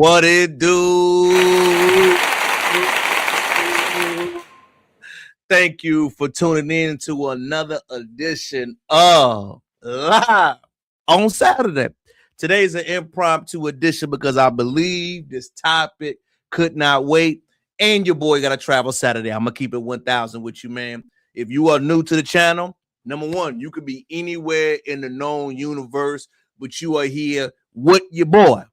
What it do? Thank you for tuning in to another edition of Live on Saturday. Today's an impromptu edition because I believe this topic could not wait. And your boy got to travel Saturday. I'm going to keep it 1,000 with you, man. If you are new to the channel, number one, you could be anywhere in the known universe, but you are here with your boy.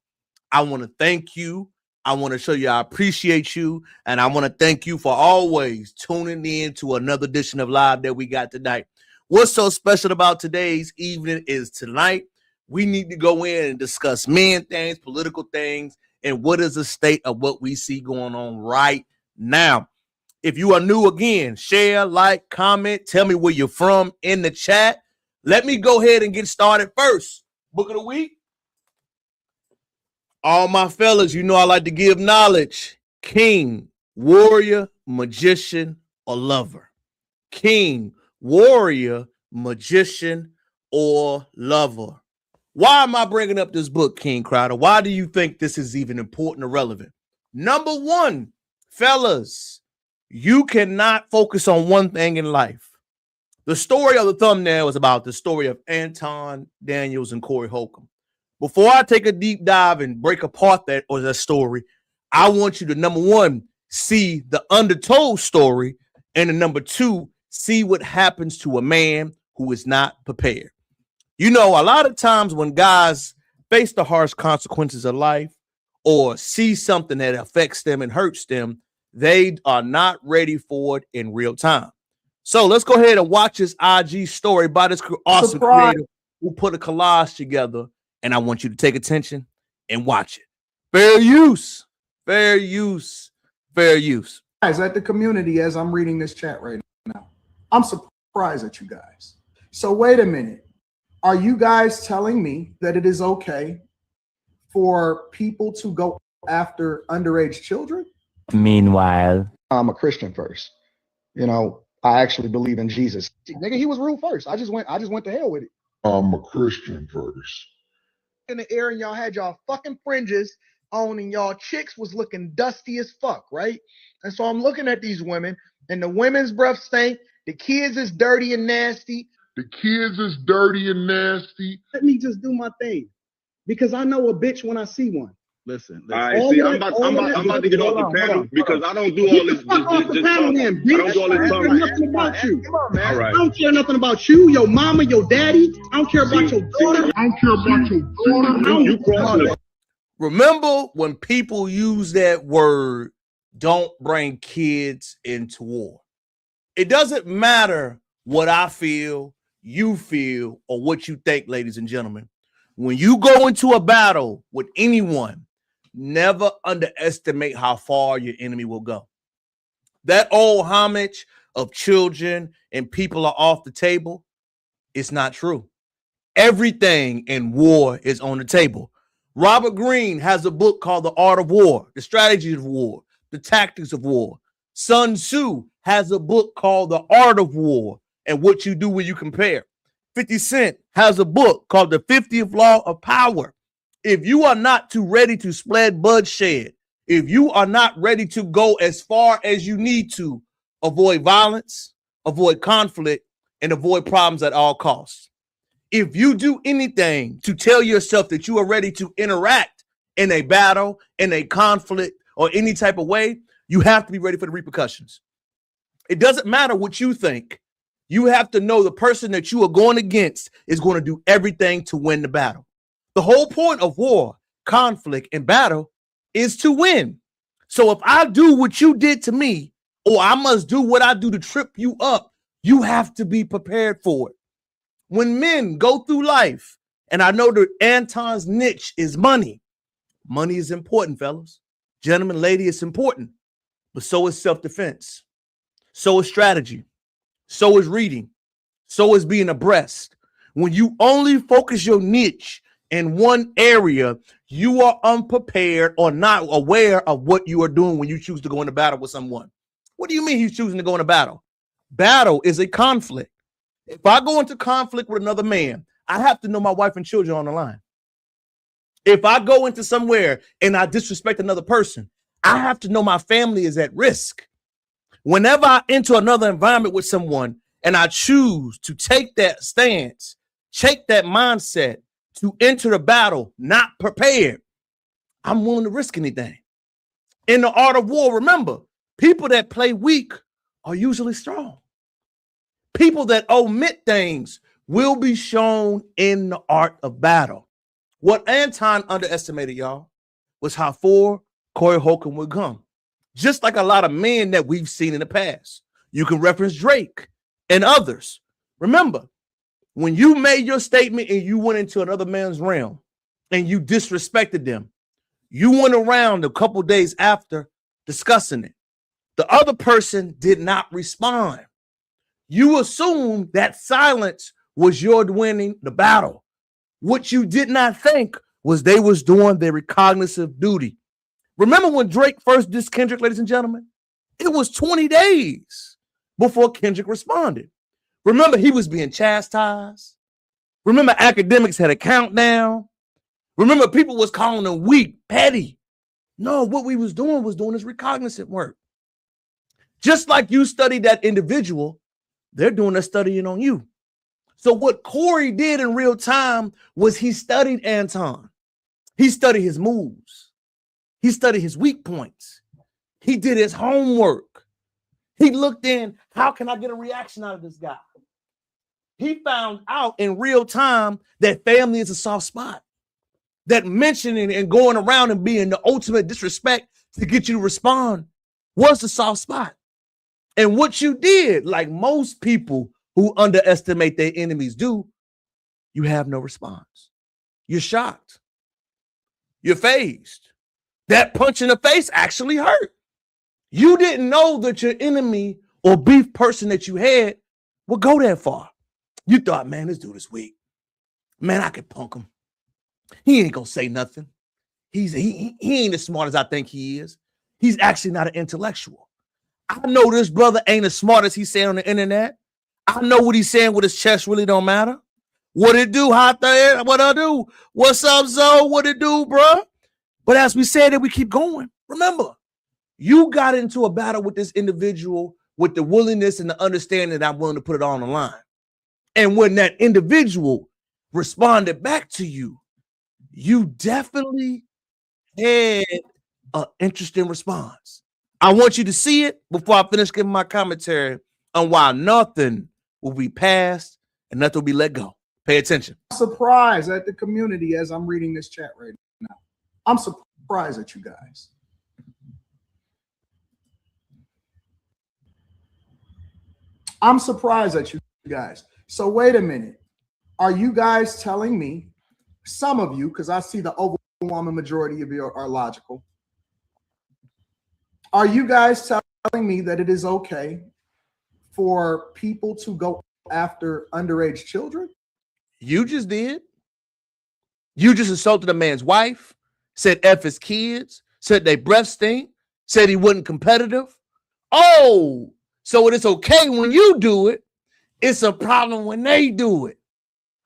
I want to thank you. I want to show you I appreciate you. And I want to thank you for always tuning in to another edition of Live that we got tonight. What's so special about today's evening is tonight we need to go in and discuss men things, political things, and what is the state of what we see going on right now. If you are new again, share, like, comment, tell me where you're from in the chat. Let me go ahead and get started first. Book of the week. All my fellas, you know I like to give knowledge. King, warrior, magician, or lover. King, warrior, magician, or lover. Why am I bringing up this book, King Crowder? Why do you think this is even important or relevant? Number one, fellas, you cannot focus on one thing in life. The story of the thumbnail is about the story of Anton Daniels and Corey Holcomb. Before I take a deep dive and break apart that story, I want you to, number one, see the undertold story, and then number two, see what happens to a man who is not prepared. You know, a lot of times when guys face the harsh consequences of life or see something that affects them and hurts them, they are not ready for it in real time. So let's go ahead and watch this IG story by this awesome creator who put a collage together, and I want you to take attention and watch it. Fair use, fair use, fair use. Guys, at the community, as I'm reading this chat right now, I'm surprised at you guys. So wait a minute. Are you guys telling me that it is okay for people to go after underage children? Meanwhile, I'm a Christian first. You know, I actually believe in Jesus. Nigga, he was ruled first. I just went to hell with it. I'm a Christian first. In the air and y'all had y'all fucking fringes on and y'all chicks was looking dusty as fuck, right? And so I'm looking at these women and the women's breath stink. The kids is dirty and nasty. The kids is dirty and nasty. Let me just do my thing, because I know a bitch when I see one. Listen. All right, see, I'm about to get off the panel because I don't do all this. Off the panel, then, bitch. I don't do all this talking. Nothing about you. Come on, man. All right. I don't care nothing about you, your mama, your daddy. I don't care about your daughter. I don't care about your daughter. You crossing it. Remember when people use that word, don't bring kids into war. It doesn't matter what I feel, you feel, or what you think, ladies and gentlemen. When you go into a battle with anyone, never underestimate how far your enemy will go. That old homage of children and people are off the table, it's not true. Everything in war is on the table. Robert Greene has a book called The Art of War, The Strategies of War, The Tactics of War. Sun Tzu has a book called The Art of War and What You Do When You Compare. 50 Cent has a book called The 50th Law of Power. If you are not too ready to spread bloodshed, if you are not ready to go as far as you need to avoid violence, avoid conflict, and avoid problems at all costs, if you do anything to tell yourself that you are ready to interact in a battle, in a conflict, or any type of way, you have to be ready for the repercussions. It doesn't matter what you think. You have to know the person that you are going against is going to do everything to win the battle. The whole point of war, conflict, and battle is to win. So if I do what you did to me, or I must do what I do to trip you up, you have to be prepared for it. When men go through life, and I know that Anton's niche is money. Money is important, fellas. Gentlemen, lady, it's important. But so is self-defense. So is strategy. So is reading. So is being abreast. When you only focus your niche in one area, you are unprepared or not aware of what you are doing when you choose to go into battle with someone. What do you mean he's choosing to go into battle? Battle is a conflict. If I go into conflict with another man, I have to know my wife and children on the line. If I go into somewhere and I disrespect another person, I have to know my family is at risk. Whenever I enter another environment with someone and I choose to take that stance, take that mindset to enter the battle not prepared, I'm willing to risk anything. In the art of war, remember, people that play weak are usually strong. People that omit things will be shown in the art of battle. What Anton underestimated, y'all, was how far Corey Holcomb would come. Just like a lot of men that we've seen in the past. You can reference Drake and others. Remember, when you made your statement and you went into another man's realm and you disrespected them, you went around a couple days after discussing it. The other person did not respond. You assumed that silence was your winning the battle. What you did not think was they was doing their recognizant duty. Remember when Drake first dissed Kendrick, ladies and gentlemen? It was 20 days before Kendrick responded. Remember, he was being chastised. Remember, academics had a countdown. Remember, people was calling him weak, petty. No, what we was doing his recognizant work. Just like you studied that individual, they're doing a studying on you. So what Corey did in real time was he studied Anton. He studied his moves. He studied his weak points. He did his homework. He looked in, how can I get a reaction out of this guy? He found out in real time that family is a soft spot. That mentioning and going around and being the ultimate disrespect to get you to respond was the soft spot. And what you did, like most people who underestimate their enemies do, you have no response. You're shocked. You're fazed. That punch in the face actually hurt. You didn't know that your enemy or beef person that you had would go that far. You thought, man, this dude is weak. Man, I could punk him. He ain't gonna say nothing. He ain't as smart as I think he is. He's actually not an intellectual. I know this brother ain't as smart as he's saying on the internet. I know what he's saying with his chest really don't matter. What it do, hot there? What I do? What's up, Zoe? What it do, bro? But as we said, that we keep going. Remember, you got into a battle with this individual with the willingness and the understanding that I'm willing to put it on the line. And when that individual responded back to you, you definitely had an interesting response. I want you to see it before I finish giving my commentary on why nothing will be passed and nothing will be let go. Pay attention. Surprised at the community as I'm reading this chat right now. I'm surprised at you guys. I'm surprised at you guys. So wait a minute. Are you guys telling me, some of you, because I see the overwhelming majority of you are logical, are you guys telling me that it is okay for people to go after underage children? You just did. You just assaulted a man's wife, said F his kids, said they breath stink, said he wasn't competitive. Oh, so it's okay when you do it. It's a problem when they do it.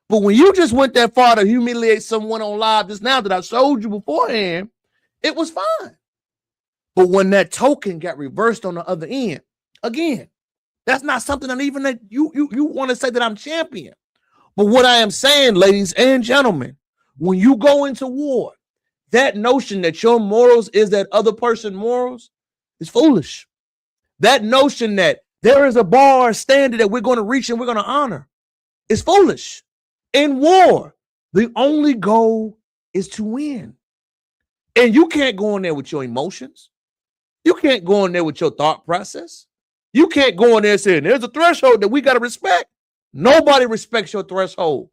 But when you just went that far to humiliate someone on live just now that I showed you beforehand, it was fine. But when that token got reversed on the other end, again, that's not something that even that you want to say that I'm champion. But what I am saying, ladies and gentlemen, when you go into war, that notion that your morals is that other person's morals is foolish. That notion that there is a bar or standard that we're going to reach and we're going to honor is foolish. In war, the only goal is to win. And you can't go in there with your emotions. You can't go in there with your thought process. You can't go in there saying there's a threshold that we got to respect. Nobody respects your threshold.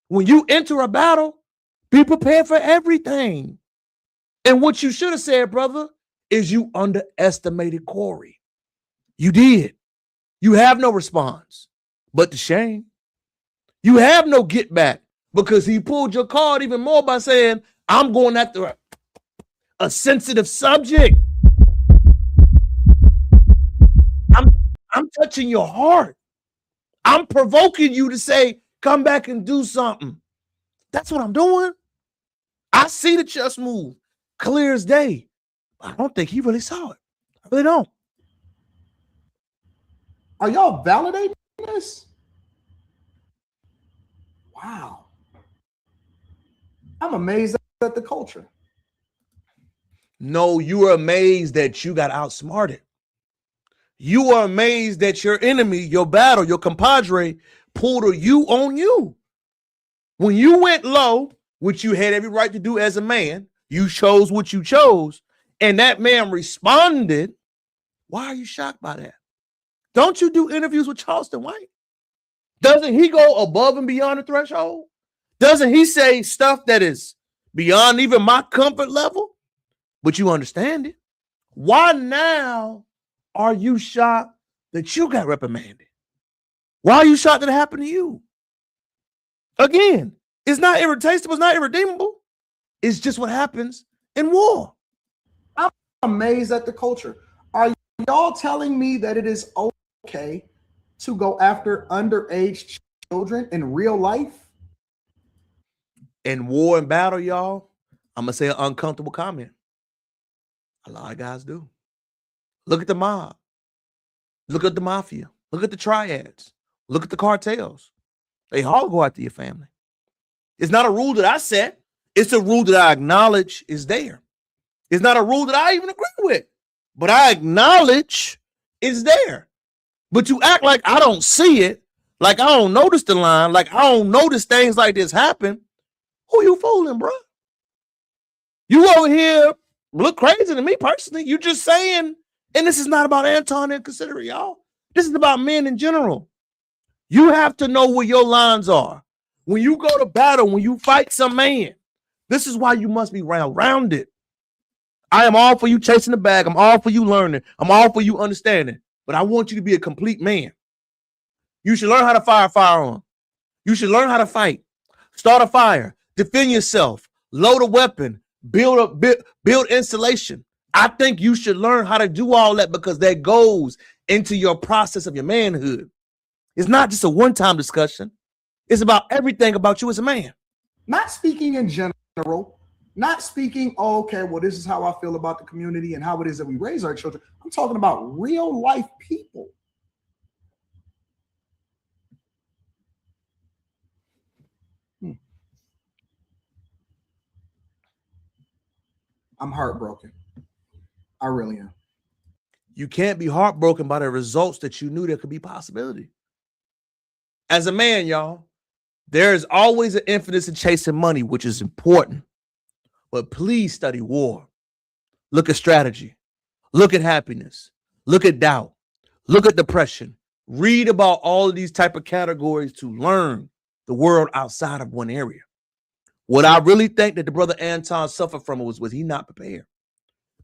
When you enter a battle, be prepared for everything. And what you should have said, brother, is you underestimated Corey. You did. You have no response, but the shame. You have no get back because he pulled your card even more by saying, I'm going after a sensitive subject. I'm touching your heart. I'm provoking you to say, come back and do something. That's what I'm doing. I see the chess move clear as day. I don't think he really saw it. I really don't. Are y'all validating this? Wow. I'm amazed at the culture. No, you are amazed that you got outsmarted. You are amazed that your enemy, your battle, your compadre pulled a you on you. When you went low, which you had every right to do as a man, you chose what you chose, and that man responded. Why are you shocked by that? Don't you do interviews with Charleston White? Doesn't he go above and beyond the threshold? Doesn't he say stuff that is beyond even my comfort level? But you understand it. Why now are you shocked that you got reprimanded? Why are you shocked that it happened to you? Again, it's not irredeemable. It's not irredeemable. It's just what happens in war. I'm amazed at the culture. Are y'all telling me that it is okay to go after underage children in real life? In war and battle, y'all, I'm going to say an uncomfortable comment. A lot of guys do. Look at the mob. Look at the mafia. Look at the triads. Look at the cartels. They all go after your family. It's not a rule that I set. It's a rule that I acknowledge is there. It's not a rule that I even agree with, but I acknowledge it's there. But you act like I don't see it, like I don't notice the line, like I don't notice things like this happen. Who you fooling, bro? You over here look crazy to me personally. You just saying, and this is not about Anton and consider it, y'all. This is about men in general. You have to know where your lines are. When you go to battle, when you fight some man, this is why you must be rounded. I am all for you chasing the bag. I'm all for you learning. I'm all for you understanding. But I want you to be a complete man. You should learn how to fire a firearm. You should learn how to fight. Start a fire. Defend yourself. Load a weapon. Build insulation. I think you should learn how to do all that because that goes into your process of your manhood. It's not just a one-time discussion. It's about everything about you as a man. Not speaking in general, not speaking, oh, okay, well, this is how I feel about the community and how it is that we raise our children. I'm talking about real life people. I'm heartbroken. I really am. You can't be heartbroken by the results that you knew there could be possibility. As a man, y'all, there is always an infinite in chasing money, which is important. But please study war. Look at strategy. Look at happiness. Look at doubt. Look at depression. Read about all of these type of categories to learn the world outside of one area. What I really think that the brother Anton suffered from was he not prepared.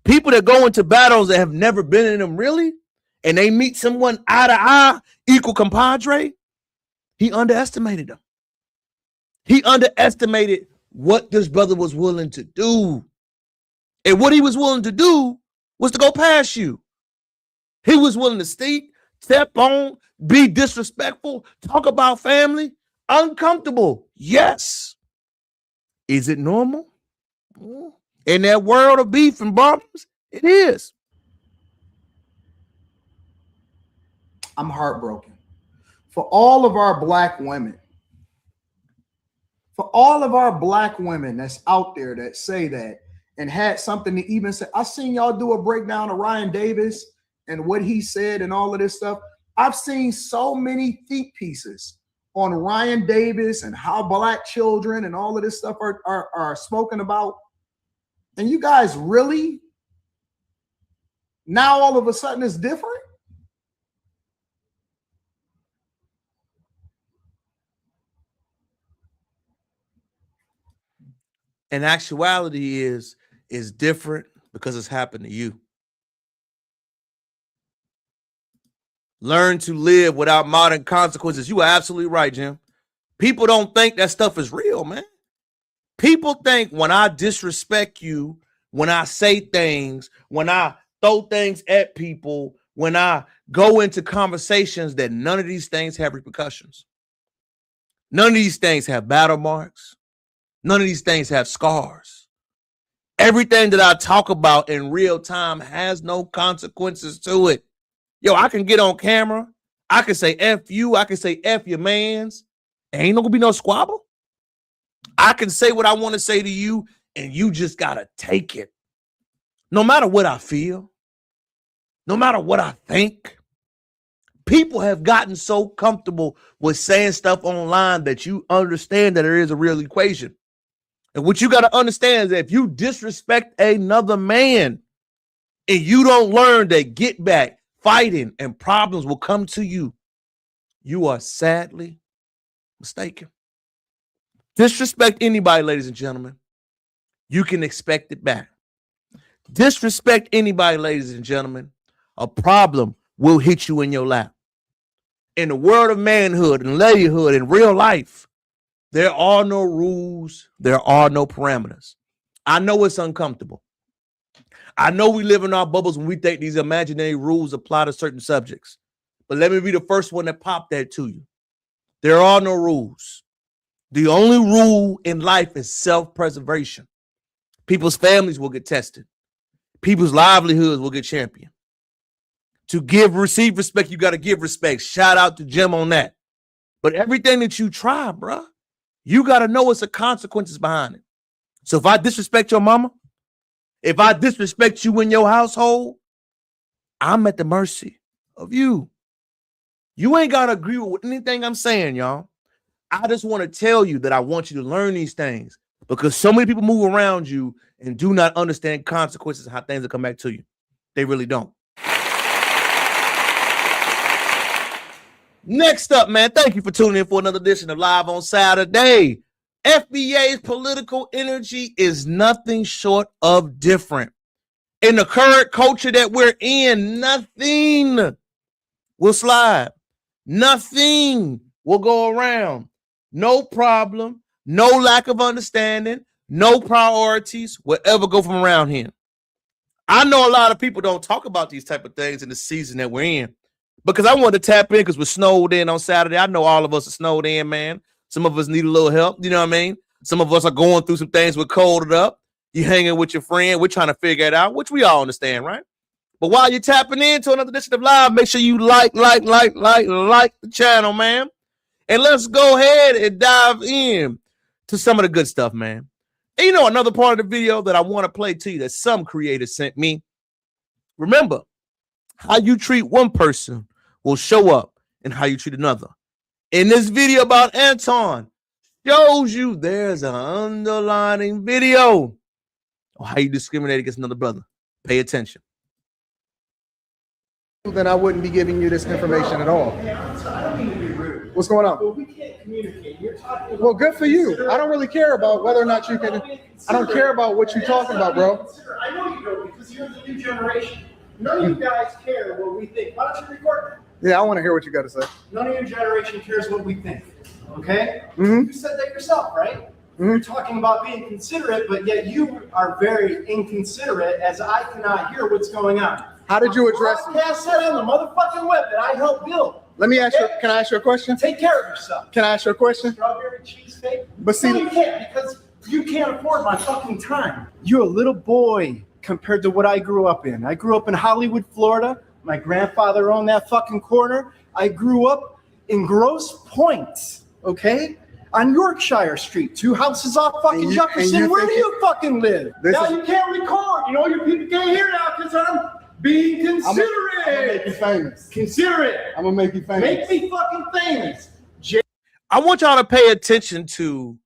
People that go into battles that have never been in them really, and they meet someone eye to eye, equal compadre, he underestimated them. He underestimated what this brother was willing to do. And what he was willing to do was to go past you. He was willing to step on, be disrespectful, talk about family, uncomfortable. Yes. Is it normal? In that world of beef and problems, it is. I'm heartbroken. For all of our black women, that's out there that say that and had something to even say. I seen y'all do a breakdown of Ryan Davis and what he said and all of this stuff. I've seen so many think pieces on Ryan Davis and how black children and all of this stuff are spoken about. And you guys really, now all of a sudden it's different? And actuality is different because it's happened to you. Learn to live without modern consequences. You are absolutely right, Jim. People don't think that stuff is real, man. People think when I disrespect you, when I say things, when I throw things at people, when I go into conversations, that none of these things have repercussions. None of these things have battle marks. None of these things have scars. Everything that I talk about in real time has no consequences to it. Yo, I can get on camera. I can say F you. I can say F your mans. Ain't no gonna be no squabble. I can say what I want to say to you, and you just gotta take it. No matter what I feel, no matter what I think, people have gotten so comfortable with saying stuff online that you understand that there is a real equation. And what you got to understand is that if you disrespect another man and you don't learn that get back, fighting, and problems will come to you, you are sadly mistaken. Disrespect anybody, ladies and gentlemen, you can expect it back. Disrespect anybody, ladies and gentlemen, a problem will hit you in your lap. In the world of manhood and ladyhood in real life, there are no rules. There are no parameters. I know it's uncomfortable. I know we live in our bubbles when we think these imaginary rules apply to certain subjects. But let me be the first one that popped that to you. There are no rules. The only rule in life is self-preservation. People's families will get tested. People's livelihoods will get championed. To receive respect, you got to give respect. Shout out to Jim on that. But everything that you try, bruh, you got to know what's the consequences behind it. So if I disrespect your mama, if I disrespect you in your household, I'm at the mercy of you. You ain't got to agree with anything I'm saying, y'all. I just want to tell you that I want you to learn these things because so many people move around you and do not understand consequences and how things will come back to you. They really don't. Next up, man, thank you for tuning in for another edition of Live on Saturday. FBA's political energy is nothing short of different. In the current culture that we're in, nothing will slide. Nothing will go around. No problem, no lack of understanding, no priorities will ever go from around here. I know a lot of people don't talk about these type of things in the season that we're in. Because I wanted to tap in because we're snowed in on Saturday. I know all of us are snowed in, man. Some of us need a little help. You know what I mean? Some of us are going through some things. We're colded up. You hanging with your friend. We're trying to figure it out, which we all understand, right? But while you're tapping into another edition of Live, make sure you like the channel, man. And let's go ahead and dive in to some of the good stuff, man. And you know, another part of the video that I want to play to you that some creators sent me. Remember, how you treat one person will show up in how you treat another. In this video about Anton, shows you there's an underlining video on how you discriminate against another brother. Pay attention. Then I wouldn't be giving you this information at all. What's going on? Well, we can't communicate. You're talking Well, good for you. I don't really care about whether or not you can. I don't care about what you're talking about, bro. I know you don't because you're the new generation. None of you guys care what we think. Why don't you record that? Yeah, I want to hear what you got to say. None of your generation cares what we think. Okay? Mm-hmm. You said that yourself, right? You're talking about being considerate, but yet you are very inconsiderate as I cannot hear what's going on. How did you address it? Podcast said on the motherfucking web that I helped build. Let me ask you. Can I ask you a question? Take care of yourself. Can I ask you a question? Strawberry cheesecake? But see, no, you can't because you can't afford my fucking time. You're a little boy compared to what I grew up in. I grew up in Hollywood, Florida. My grandfather owned that fucking corner. I grew up in Grosse Pointe, okay? On Yorkshire Street, 2 houses off fucking Jefferson. Where do you fucking live? Now you can't record. You know, your people can't hear now because I'm being considerate. I'm gonna make you famous. Considerate. I'm gonna make you famous. Make me fucking famous. I want y'all to pay attention to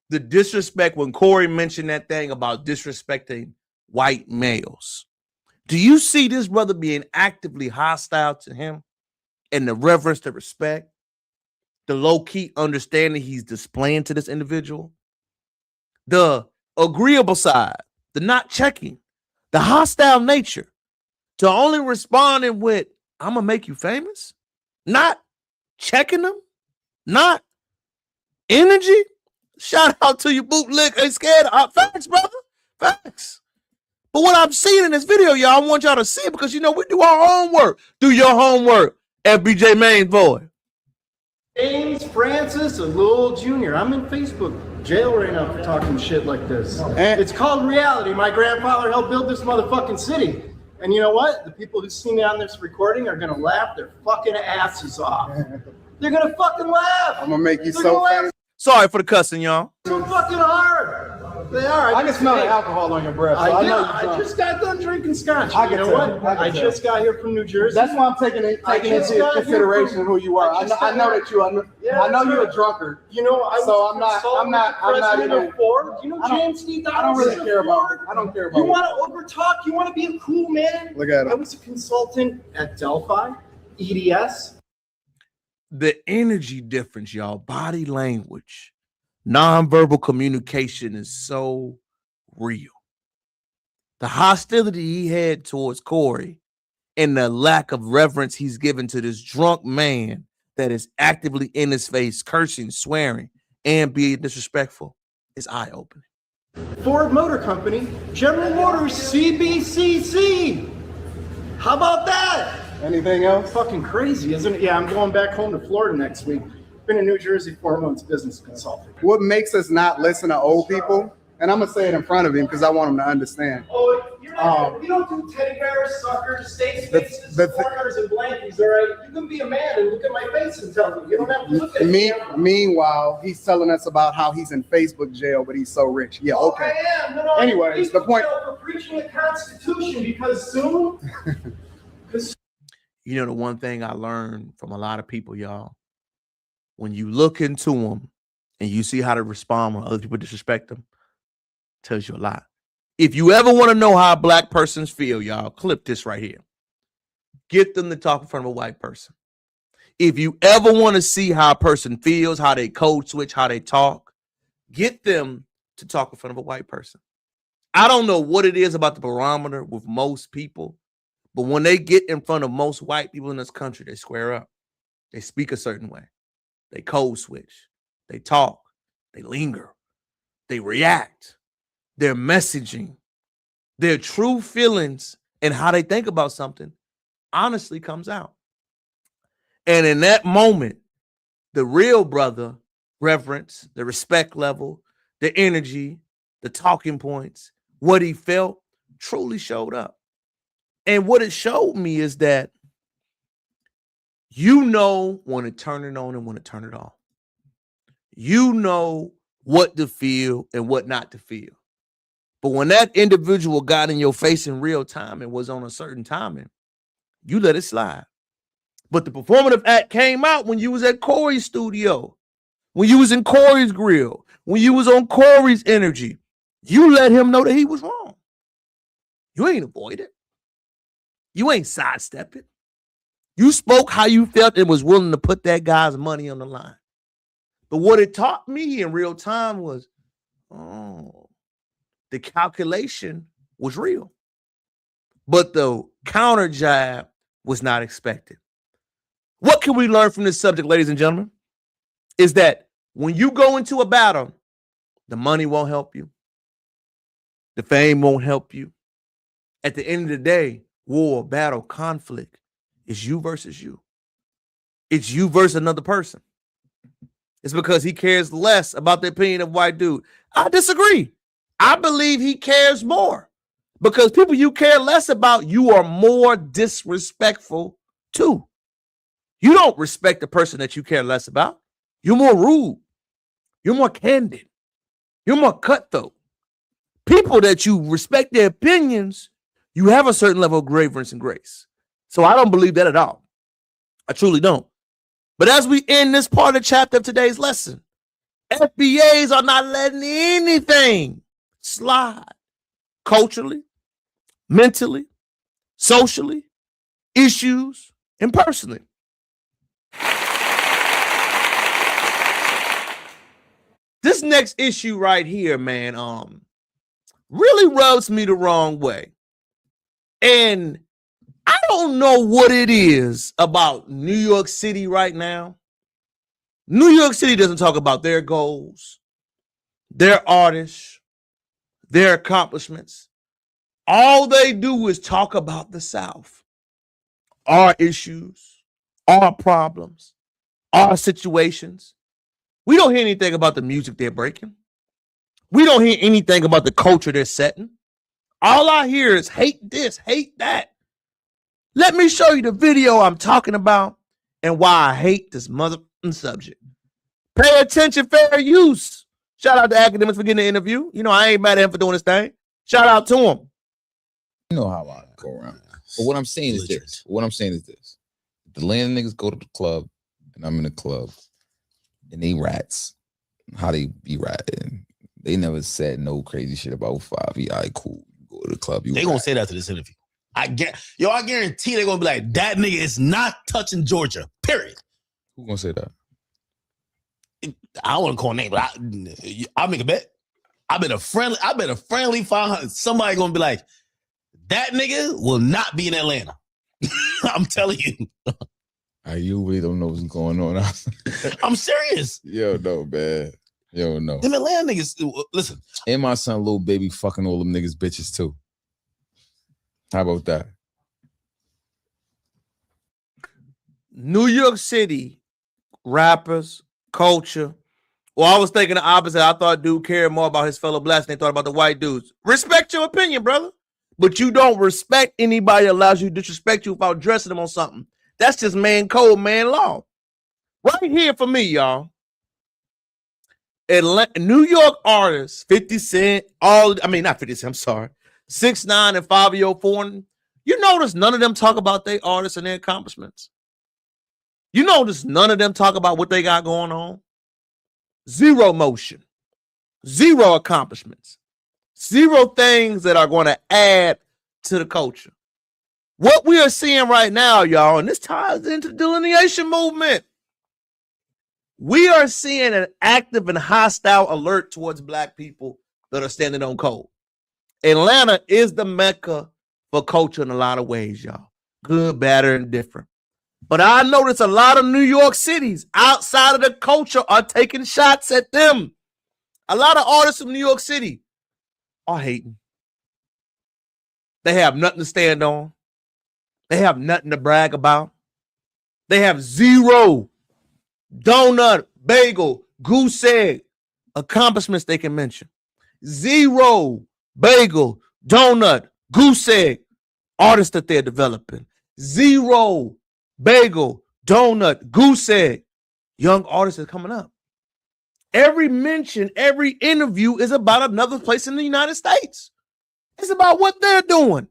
the disrespect when Corey mentioned that thing about disrespecting white males. Do you see this brother being actively hostile to him and the reverence, the respect, the low-key understanding he's displaying to this individual? The agreeable side, the not checking, the hostile nature, to only responding with, I'm going to make you famous, not checking them, not energy. Shout out to you, bootleg. Ain't scared. Facts, brother. Facts. But what I'm seeing in this video, y'all, I want y'all to see it because, you know, we do our homework. Do your homework, FBJ Main boy. James Francis, a little junior. I'm in Facebook jail right now for talking shit like this. It's called reality. My grandfather helped build this motherfucking city. And you know what? The people who see me on this recording are gonna laugh their fucking asses off. They're gonna fucking laugh. I'm gonna make you so fast. Sorry for the cussing, y'all. So fucking hard. They are. I can smell the alcohol on your breath. So I just got done drinking scotch. I can you know tell. what? I just got here from New Jersey. That's why I'm taking into consideration who you are. I know that you are. Yeah, I know you're a drunkard. You know, I'm not even. Ford. You know James D. I don't really care about. I don't care about. You want to over talk? You want to be a cool man? Look at him. I was a consultant at Delphi, EDS. The energy difference, y'all, body language, nonverbal communication is so real. The hostility he had towards Corey and the lack of reverence he's given to this drunk man that is actively in his face, cursing, swearing, and being disrespectful is eye-opening. Ford Motor Company, General Motors, CBCC. How about that? Anything else? Fucking crazy, isn't it? Yeah, I'm going back home to Florida next week. Been in New Jersey 4 months, business consulting. What makes us not listen to old people? And I'm gonna say it in front of him because I want him to understand. Oh, you're not, you don't do teddy bears, suckers, steak faces, corners, and blankies, all right? You can be a man and look at my face and tell me. You don't have to look at me. Meanwhile, he's telling us about how he's in Facebook jail, but he's so rich. Yeah, okay. I am. No, anyways, the point. For preaching the Constitution because soon. You know, the one thing I learned from a lot of people, y'all, when you look into them and you see how to respond when other people disrespect them, tells you a lot. If you ever want to know how black persons feel, y'all, clip this right here. Get them to talk in front of a white person. If you ever want to see how a person feels, how they code switch, how they talk, get them to talk in front of a white person. I don't know what it is about the barometer with most people, but when they get in front of most white people in this country, they square up. They speak a certain way. They code switch. They talk. They linger. They react. Their messaging, their true feelings, and how they think about something honestly comes out. And in that moment, the real brother reverence, the respect level, the energy, the talking points, what he felt truly showed up. And what it showed me is that you know when to turn it on and when to turn it off. You know what to feel and what not to feel. But when that individual got in your face in real time and was on a certain timing, you let it slide. But the performative act came out when you was at Corey's studio, when you was in Corey's grill, when you was on Corey's energy. You let him know that he was wrong. You ain't avoid it. You ain't sidestep it. You spoke how you felt and was willing to put that guy's money on the line. But what it taught me in real time was, the calculation was real, but the counter jab was not expected. What can we learn from this subject, ladies and gentlemen? Is that when you go into a battle, the money won't help you. The fame won't help you. At the end of the day, war, battle, conflict is you versus you. It's you versus another person. It's because he cares less about the opinion of white dude. I disagree. I believe he cares more because people you care less about, you are more disrespectful to. You don't respect the person that you care less about. You're more rude. You're more candid. You're more cutthroat. People that you respect their opinions, you have a certain level of reverence and grace. So I don't believe that at all. I truly don't. But as we end this part of the chapter of today's lesson, FBAs are not letting anything slide culturally, mentally, socially, issues, and personally. This next issue right here, man, really rubs me the wrong way. And I don't know what it is about New York City right now. New York City doesn't talk about their goals, their artists, their accomplishments. All they do is talk about the South, our issues, our problems, our situations. We don't hear anything about the music they're breaking. We don't hear anything about the culture they're setting. All I hear is hate this, hate that. Let me show you the video I'm talking about and why I hate this mother subject. Pay attention, fair use. Shout out to academics for getting the interview. You know, I ain't mad at him for doing his thing. Shout out to him. You know how I go around. But what I'm saying is this. The land niggas go to the club, and I'm in the club, and they rats. How they be ratting. They never said no crazy shit about 5E. All right, cool. Go to the club. They gonna say that to this interview. I guarantee they're gonna be like, that nigga is not touching Georgia. Period. Who gonna say that? I don't want to call a name, but I'll make a bet. I bet a friendly 500. Somebody gonna be like, that nigga will not be in Atlanta. I'm telling you. You really don't know what's going on. I'm serious. Yo, no, man. Yo, no. Them Atlanta niggas, listen. And my son, little baby, fucking all them niggas bitches too. How about that? New York City rappers, culture. Well, I was thinking the opposite. I thought dude cared more about his fellow blacks than they thought about the white dudes. Respect your opinion, brother. But you don't respect anybody that allows you to disrespect you without dressing them on something. That's just man code, man law. Right here for me, y'all. New York artists, 50 Cent, not 50 Cent, I'm sorry. 6ix9ine and Fabio Foreign. You notice none of them talk about their artists and their accomplishments. You notice none of them talk about what they got going on. Zero motion. Zero accomplishments. Zero things that are going to add to the culture. What we are seeing right now, y'all, and this ties into the delineation movement. We are seeing an active and hostile alert towards black people that are standing on code. Atlanta is the mecca for culture in a lot of ways, y'all. Good, bad, and different. But I notice a lot of New York cities outside of the culture are taking shots at them. A lot of artists from New York City are hating. They have nothing to stand on. They have nothing to brag about. They have zero donut, bagel, goose egg accomplishments they can mention. Zero bagel, donut, goose egg artists that they're developing. Zero bagel, donut, goose egg young artists are coming up. Every mention, every interview is about another place in the United States. It's about what they're doing.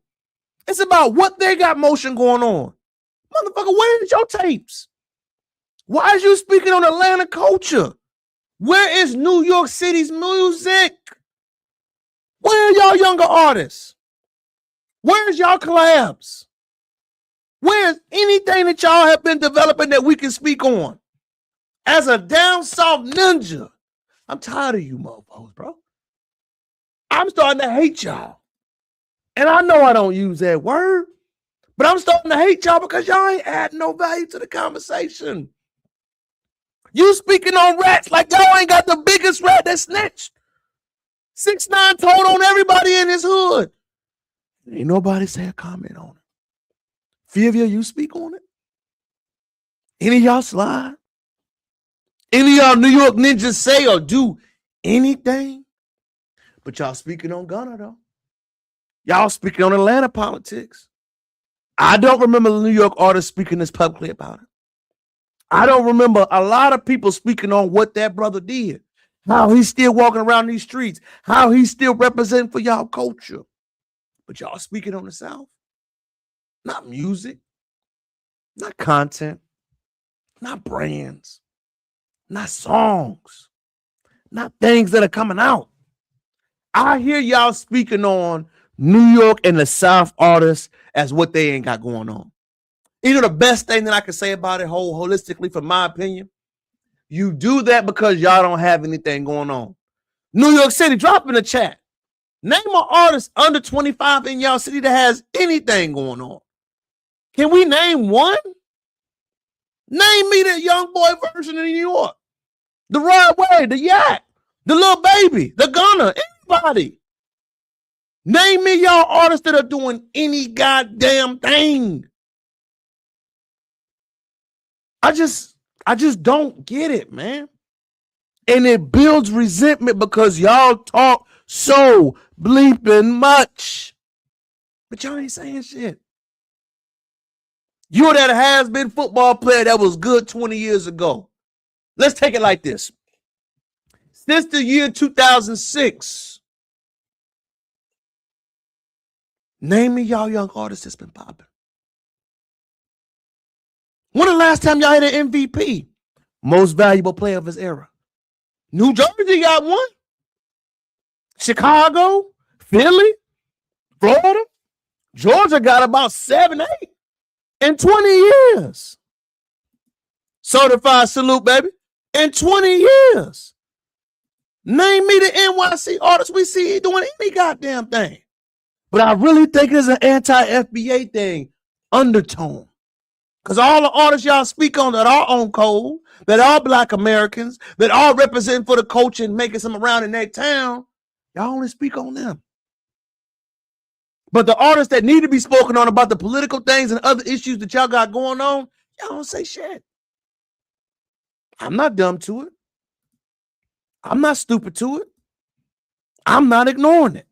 It's about what they got motion going on. Motherfucker, where's your tapes? Why is you speaking on Atlanta culture? Where is New York City's music? Where are y'all younger artists? Where's y'all collabs? Where's anything that y'all have been developing that we can speak on? As a down south ninja, I'm tired of you mofos, bro. I'm starting to hate y'all. And I know I don't use that word, but I'm starting to hate y'all because y'all ain't adding no value to the conversation. You speaking on rats like y'all ain't got the biggest rat that snitched. 6ix9ine told on everybody in his hood. Ain't nobody say a comment on it. Few of you speak on it? Any of y'all slide? Any of y'all New York ninjas say or do anything? But y'all speaking on Gunna, though. Y'all speaking on Atlanta politics. I don't remember the New York artists speaking this publicly about it. I don't remember a lot of people speaking on what that brother did, how he's still walking around these streets, how he's still representing for y'all culture. But y'all speaking on the South. Not music, not content, not brands, not songs, not things that are coming out. I hear y'all speaking on New York and the South artists as what they ain't got going on. You know the best thing that I can say about it holistically, from my opinion, you do that because y'all don't have anything going on. New York City, drop in the chat. Name an artist under 25 in y'all city that has anything going on. Can we name one? Name me the young boy version of New York. The Rod Wave, the Yak, the Little Baby, the Gunna, anybody. Name me y'all artists that are doing any goddamn thing. I just don't get it, man. And it builds resentment because y'all talk so bleeping much. But y'all ain't saying shit. You're that has-been football player that was good 20 years ago. Let's take it like this. Since the year 2006, name me y'all young artists that's been popping. When the last time y'all had an MVP? Most valuable player of his era. New Jersey got one. Chicago, Philly, Florida, Georgia got about 7, 8 in 20 years. Certified salute, baby. In 20 years. Name me the NYC artists we see doing any goddamn thing. But I really think it's an anti-FBA thing, undertone. Because all the artists y'all speak on that are on code, that are Black Americans, that are representing for the culture and making some around in their town, y'all only speak on them. But the artists that need to be spoken on about the political things and other issues that y'all got going on, y'all don't say shit. I'm not dumb to it. I'm not stupid to it. I'm not ignoring it.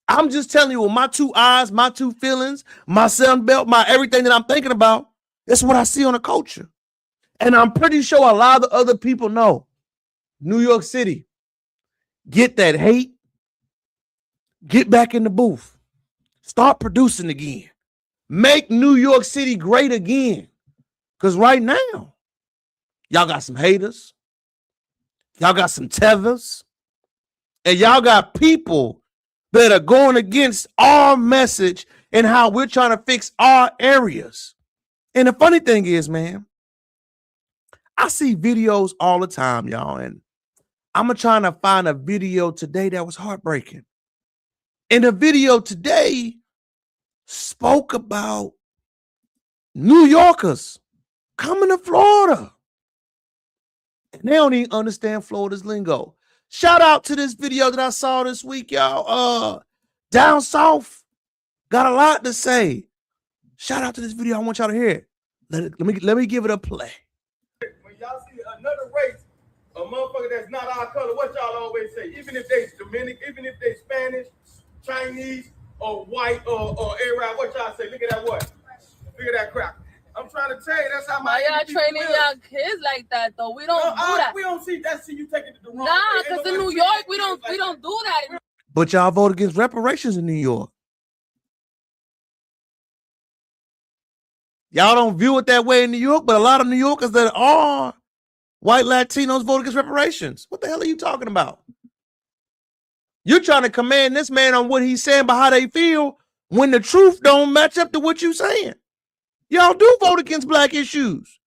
I'm just telling you with my two eyes, my two feelings, my Sun Belt, my everything that I'm thinking about. That's what I see on the culture. And I'm pretty sure a lot of the other people know. New York City, get that hate. Get back in the booth. Start producing again. Make New York City great again. Because right now, y'all got some haters. Y'all got some tethers. And y'all got people that are going against our message and how we're trying to fix our areas. And the funny thing is, man, I see videos all the time, y'all, and I'm trying to find a video today that was heartbreaking. And the video today spoke about New Yorkers coming to Florida. And they don't even understand Florida's lingo. Shout out to this video that I saw this week, y'all. Down south got a lot to say. Shout out to this video. I want y'all to hear it. Let me give it a play. When y'all see another race, a motherfucker that's not our color, what y'all always say? Even if they Dominican, even if they Spanish, Chinese, or white, or Arab, what y'all say? Look at that what? Look at that crap. I'm trying to tell you, that's how my y'all training young kids like that though. We don't do that. We don't see that. See you taking it the wrong way. Because in New York we don't do that. But y'all vote against reparations in New York. Y'all don't view it that way in New York, but a lot of New Yorkers that are white Latinos vote against reparations. What the hell are you talking about? You're trying to command this man on what he's saying about how they feel when the truth don't match up to what you're saying. Y'all do vote against black issues.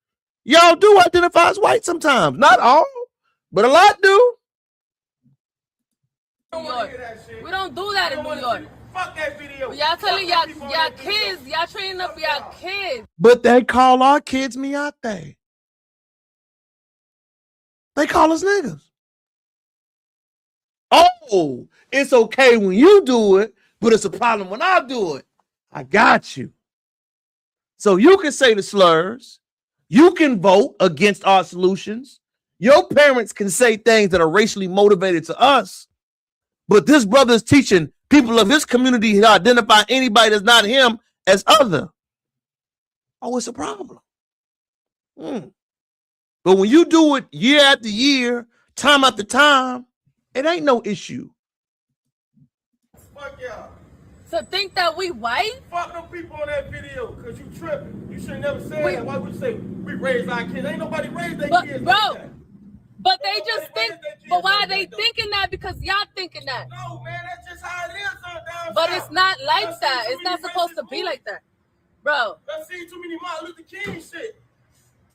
Y'all do identify as white sometimes. Not all, but a lot do. We don't do that in New York. Fuck that video. Y'all telling y'all kids, y'all training up y'all kids. But they call our kids miate. They call us niggas. Oh, it's okay when you do it, but it's a problem when I do it. I got you. So you can say the slurs. You can vote against our solutions. Your parents can say things that are racially motivated to us. But this brother is teaching people of his community to identify anybody that's not him as other. Oh, it's a problem. But when you do it year after year, time after time, it ain't no issue. Fuck y'all. So think that we white? Fuck them people on that video, because you tripping. You should never say that. Why would you say we raise our kids? Ain't nobody raised their kids bro, like that. But they just think, but why are they thinking that? Because y'all thinking that. No, man, that's just how it is down But south. it's not like that. It's not supposed to be like that. Bro. I've seen too many Martin Luther King shit.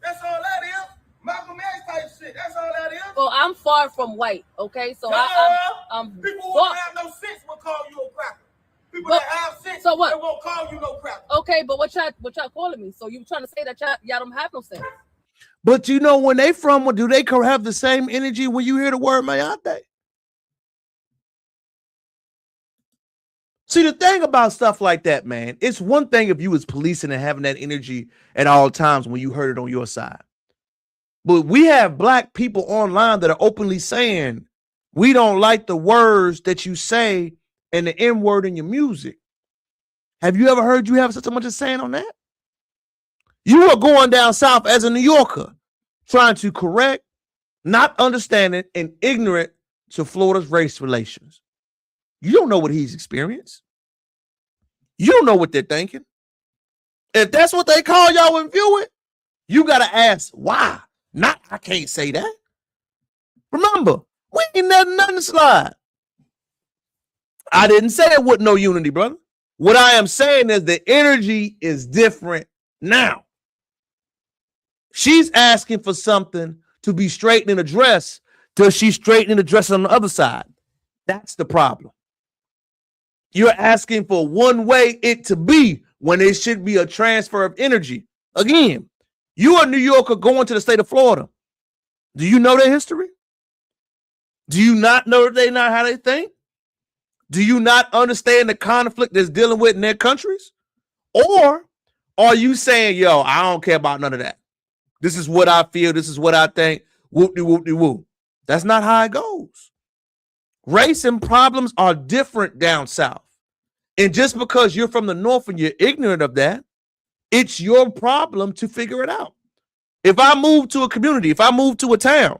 That's all that is. Malcolm X type shit. That's all that is. Well, I'm far from white, okay? So I'm people who don't have no sense will call you a cracker. People that have sense, so what? They won't call you no cracker. Okay, but what y'all calling me? So you trying to say that y'all don't have no sense? But you know, when they from, do they have the same energy when you hear the word mayate? See, the thing about stuff like that, man, it's one thing if you was policing and having that energy at all times when you heard it on your side. But we have black people online that are openly saying, we don't like the words that you say and the N word in your music. Have you ever heard you have such a much as saying on that? You are going down south as a New Yorker, trying to correct, not understanding, and ignorant to Florida's race relations. You don't know what he's experienced. You don't know what they're thinking. If that's what they call y'all and view it, you got to ask why. Not, I can't say that. Remember, we ain't nothing to slide. I didn't say it with no unity, brother. What I am saying is the energy is different now. She's asking for something to be straightened and addressed till she's straightening and addressing on the other side. That's the problem. You're asking for one way it to be when it should be a transfer of energy. Again, you are a New Yorker going to the state of Florida. Do you know their history? Do you not know that they not how they think? Do you not understand the conflict that's dealing with in their countries? Or are you saying, yo, I don't care about none of that. This is what I feel. This is what I think. Whoop-de-whoop-de-whoop. That's not how it goes. Race and problems are different down south. And just because you're from the north and you're ignorant of that, it's your problem to figure it out. If I move to a community, if I move to a town,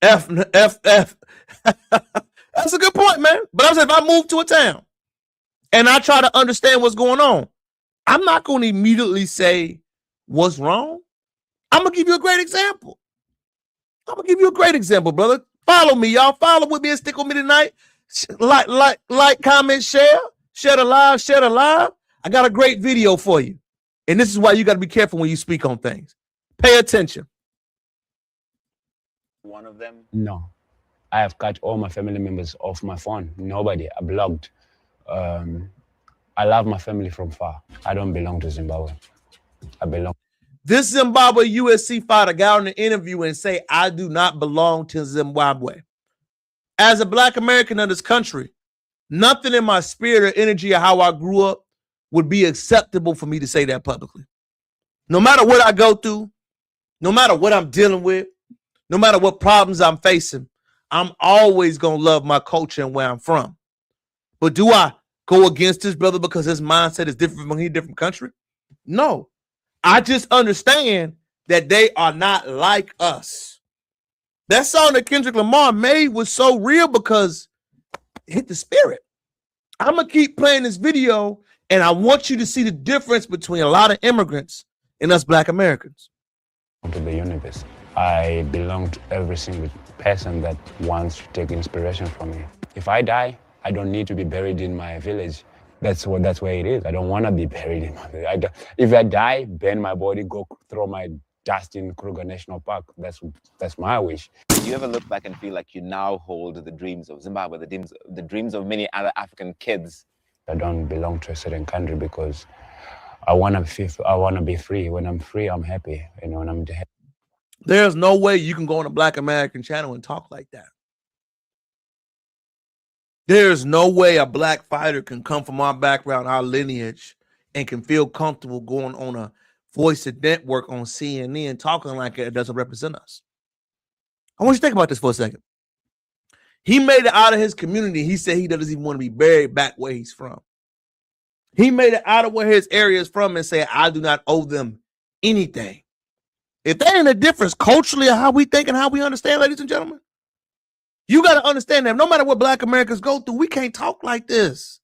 that's a good point, man. But I'm saying if I move to a town and I try to understand what's going on, I'm not going to immediately say what's wrong. I'm going to give you a great example. Brother. Follow me, y'all. Follow with me and stick with me tonight. Like, comment, share the live. I got a great video for you. And this is why you got to be careful when you speak on things. Pay attention. One of them? No. I have cut all my family members off my phone. Nobody. I blocked. I love my family from far. I don't belong to Zimbabwe. I belong. This Zimbabwe USC fighter got on an interview and say, I do not belong to Zimbabwe. As a black American of this country, nothing in my spirit or energy or how I grew up would be acceptable for me to say that publicly. No matter what I go through, no matter what I'm dealing with, no matter what problems I'm facing, I'm always going to love my culture and where I'm from. But do I go against this brother because his mindset is different from a different country? No. I just understand that they are not like us. That song that Kendrick Lamar made was so real because it hit the spirit. I'm going to keep playing this video, and I want you to see the difference between a lot of immigrants and us black Americans. To the universe. I belong to every single person that wants to take inspiration from me. If I die, I don't need to be buried in my village. That's where it is. I don't want to be buried in my village. If I die, burn my body, go throw my dust in Kruger National Park. That's my wish. Do you ever look back and feel like you now hold the dreams of Zimbabwe, the dreams of many other African kids? I don't belong to a certain country because I want to be free. When I'm free, I'm happy. You know, when I'm happy. There's no way you can go on a Black American channel and talk like that. There's no way a black fighter can come from our background, our lineage, and can feel comfortable going on a voice of network on CNN talking like it doesn't represent us. I want you to think about this for a second. He made it out of his community. He said he doesn't even want to be buried back where he's from. He made it out of where his area is from and said, I do not owe them anything. If there ain't a difference culturally of how we think and how we understand, ladies and gentlemen, you got to understand that no matter what black Americans go through, we can't talk like this.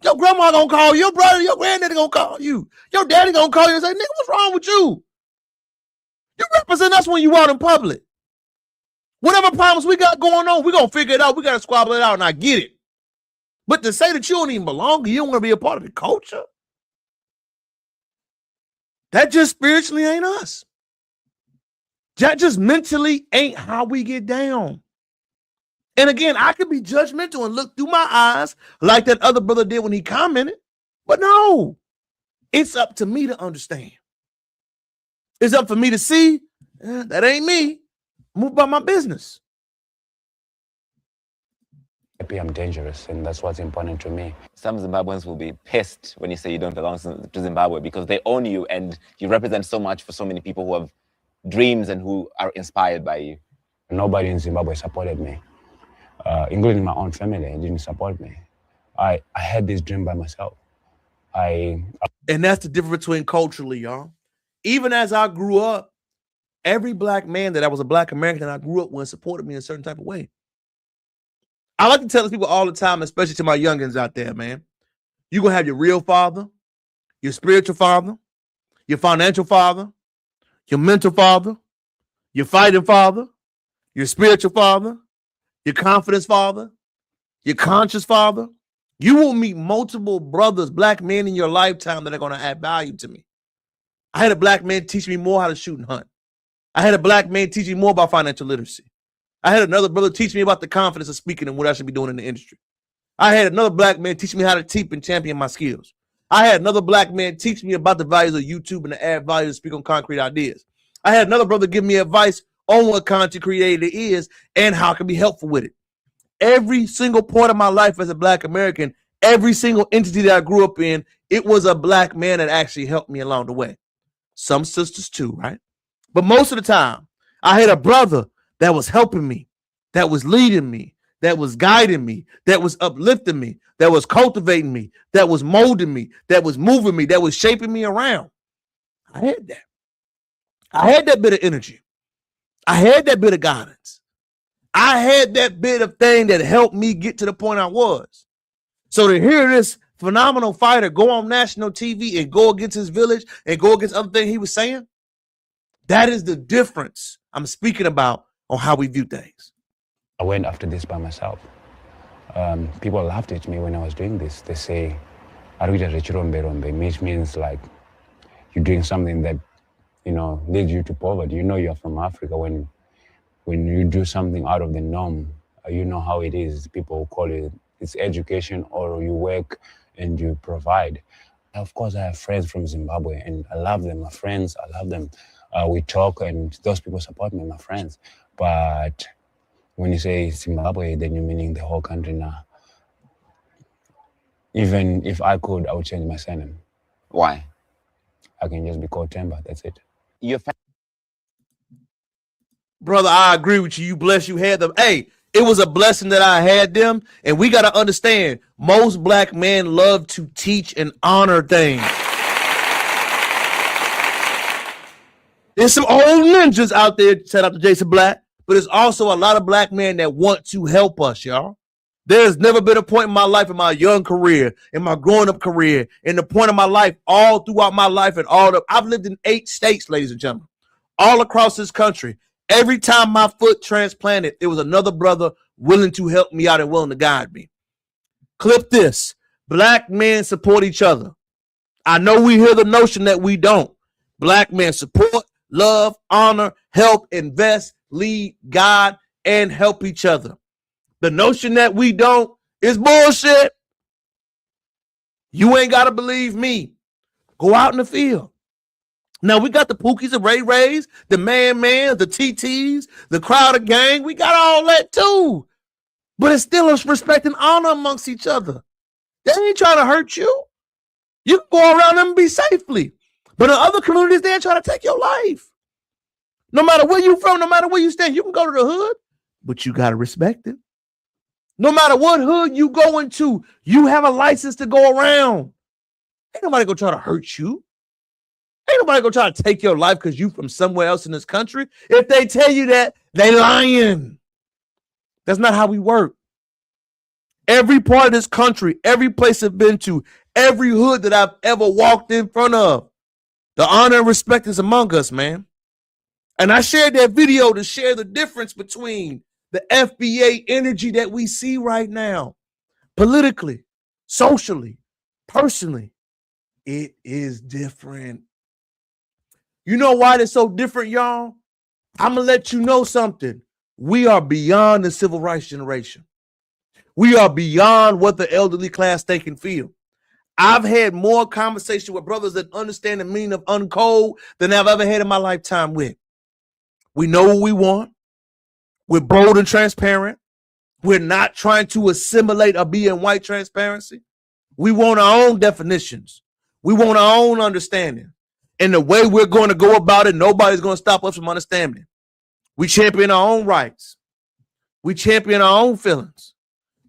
Your grandma gonna call you, your brother, your granddaddy gonna call you. Your daddy gonna call you and say, nigga, what's wrong with you? You represent us when you out in public. Whatever problems we got going on, we gonna figure it out. We gotta squabble it out, and I get it. But to say that you don't even belong, you don't want to be a part of the culture, that just spiritually ain't us. That just mentally ain't how we get down. And again, I could be judgmental and look through my eyes like that other brother did when he commented. But no, it's up to me to understand. It's up for me to see, that ain't me. Move about my business. I'm dangerous, and that's what's important to me. Some Zimbabweans will be pissed when you say you don't belong to Zimbabwe because they own you and you represent so much for so many people who have dreams and who are inspired by you? Nobody in Zimbabwe supported me, including my own family. Didn't support me. I had this dream by myself. And that's the difference between culturally, y'all. Even as I grew up, every black man that I was a black American that I grew up with supported me in a certain type of way. I like to tell these people all the time, especially to my youngins out there, man. You're going to have your real father, your spiritual father, your financial father, your mental father, your fighting father, your spiritual father, your confidence father, your conscious father. You will meet multiple brothers, black men in your lifetime that are going to add value to me. I had a black man teach me more how to shoot and hunt. I had a black man teach me more about financial literacy. I had another brother teach me about the confidence of speaking and what I should be doing in the industry. I had another black man teach me how to teach and champion my skills. I had another black man teach me about the values of YouTube and to add value to speak on concrete ideas. I had another brother give me advice on what content creator is and how it can be helpful with it. Every single part of my life as a black American, every single entity that I grew up in, it was a black man that actually helped me along the way. Some sisters too, right? But most of the time, I had a brother that was helping me, that was leading me, that was guiding me, that was uplifting me, that was cultivating me, that was molding me, that was moving me, that was shaping me around. I had that. I had that bit of energy. I had that bit of guidance. I had that bit of thing that helped me get to the point I was. So to hear this phenomenal fighter go on national TV and go against his village and go against other things he was saying, that is the difference I'm speaking about on how we view things. I went after this by myself. People laughed at me when I was doing this. They say, which means like you're doing something that, you know, leads you to poverty. You know you're from Africa. When you do something out of the norm, you know how it is. People call it, it's education, or you work and you provide. Of course, I have friends from Zimbabwe and I love them. My friends, I love them. We talk and those people support me, my friends. But when you say Zimbabwe, then you're meaning the whole country now. Even if I could, I would change my surname. Why? I can just be called Temba, that's it. Brother, I agree with you. You blessed you had them. Hey, it was a blessing that I had them. And we got to understand, most black men love to teach and honor things. There's some old ninjas out there, shout out to Jason Black, but there's also a lot of black men that want to help us, y'all. There's never been a point in my life, in my young career, in my growing up career, in the point of my life, all throughout my life, and I've lived in 8 states, ladies and gentlemen, all across this country. Every time my foot transplanted, there was another brother willing to help me out and willing to guide me. Clip this. Black men support each other. I know we hear the notion that we don't. Black men support, love, honor, help, invest, lead, guide, and help each other. The notion that we don't is bullshit. You ain't got to believe me. Go out in the field. Now, we got the Pookies, the Ray Rays, the Man-Mans, the TTs, the Crowder Gang. We got all that too. But it's still a respect and honor amongst each other. They ain't trying to hurt you. You can go around them and be safely. But in other communities, they ain't trying to take your life. No matter where you from, no matter where you stand, you can go to the hood, but you got to respect it. No matter what hood you go into, you have a license to go around. Ain't nobody gonna try to hurt you. Ain't nobody gonna try to take your life because you from somewhere else in this country. If they tell you that, they lying. That's not how we work. Every part of this country, every place I've been to, every hood that I've ever walked in front of, the honor and respect is among us, man. And I shared that video to share the difference between the FBA energy that we see right now, politically, socially, personally. It is different. You know why it's so different, y'all? I'm going to let you know something. We are beyond the civil rights generation. We are beyond what the elderly class think and feel. I've had more conversation with brothers that understand the meaning of uncode than I've ever had in my lifetime with. We know what we want. We're bold and transparent. We're not trying to assimilate or be in white transparency. We want our own definitions. We want our own understanding. And the way we're going to go about it, nobody's going to stop us from understanding. We champion our own rights. We champion our own feelings.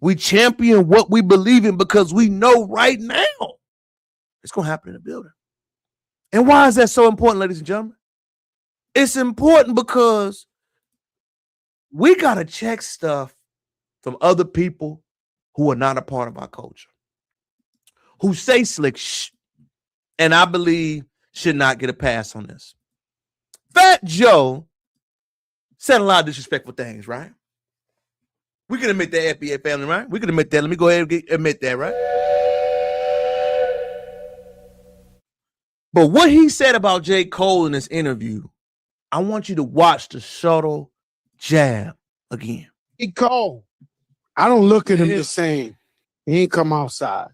We champion what we believe in because we know right now it's going to happen in the building. And why is that so important, ladies and gentlemen? It's important because we got to check stuff from other people who are not a part of our culture, who say slick shh, and I believe should not get a pass on this. Fat Joe said a lot of disrespectful things, right? We can admit that, FBA family, right? We can admit that. Let me go ahead and admit that, right? But what he said about J. Cole in this interview, I want you to watch the subtle jab again. J. Cole, I don't look at him the same. He ain't come outside.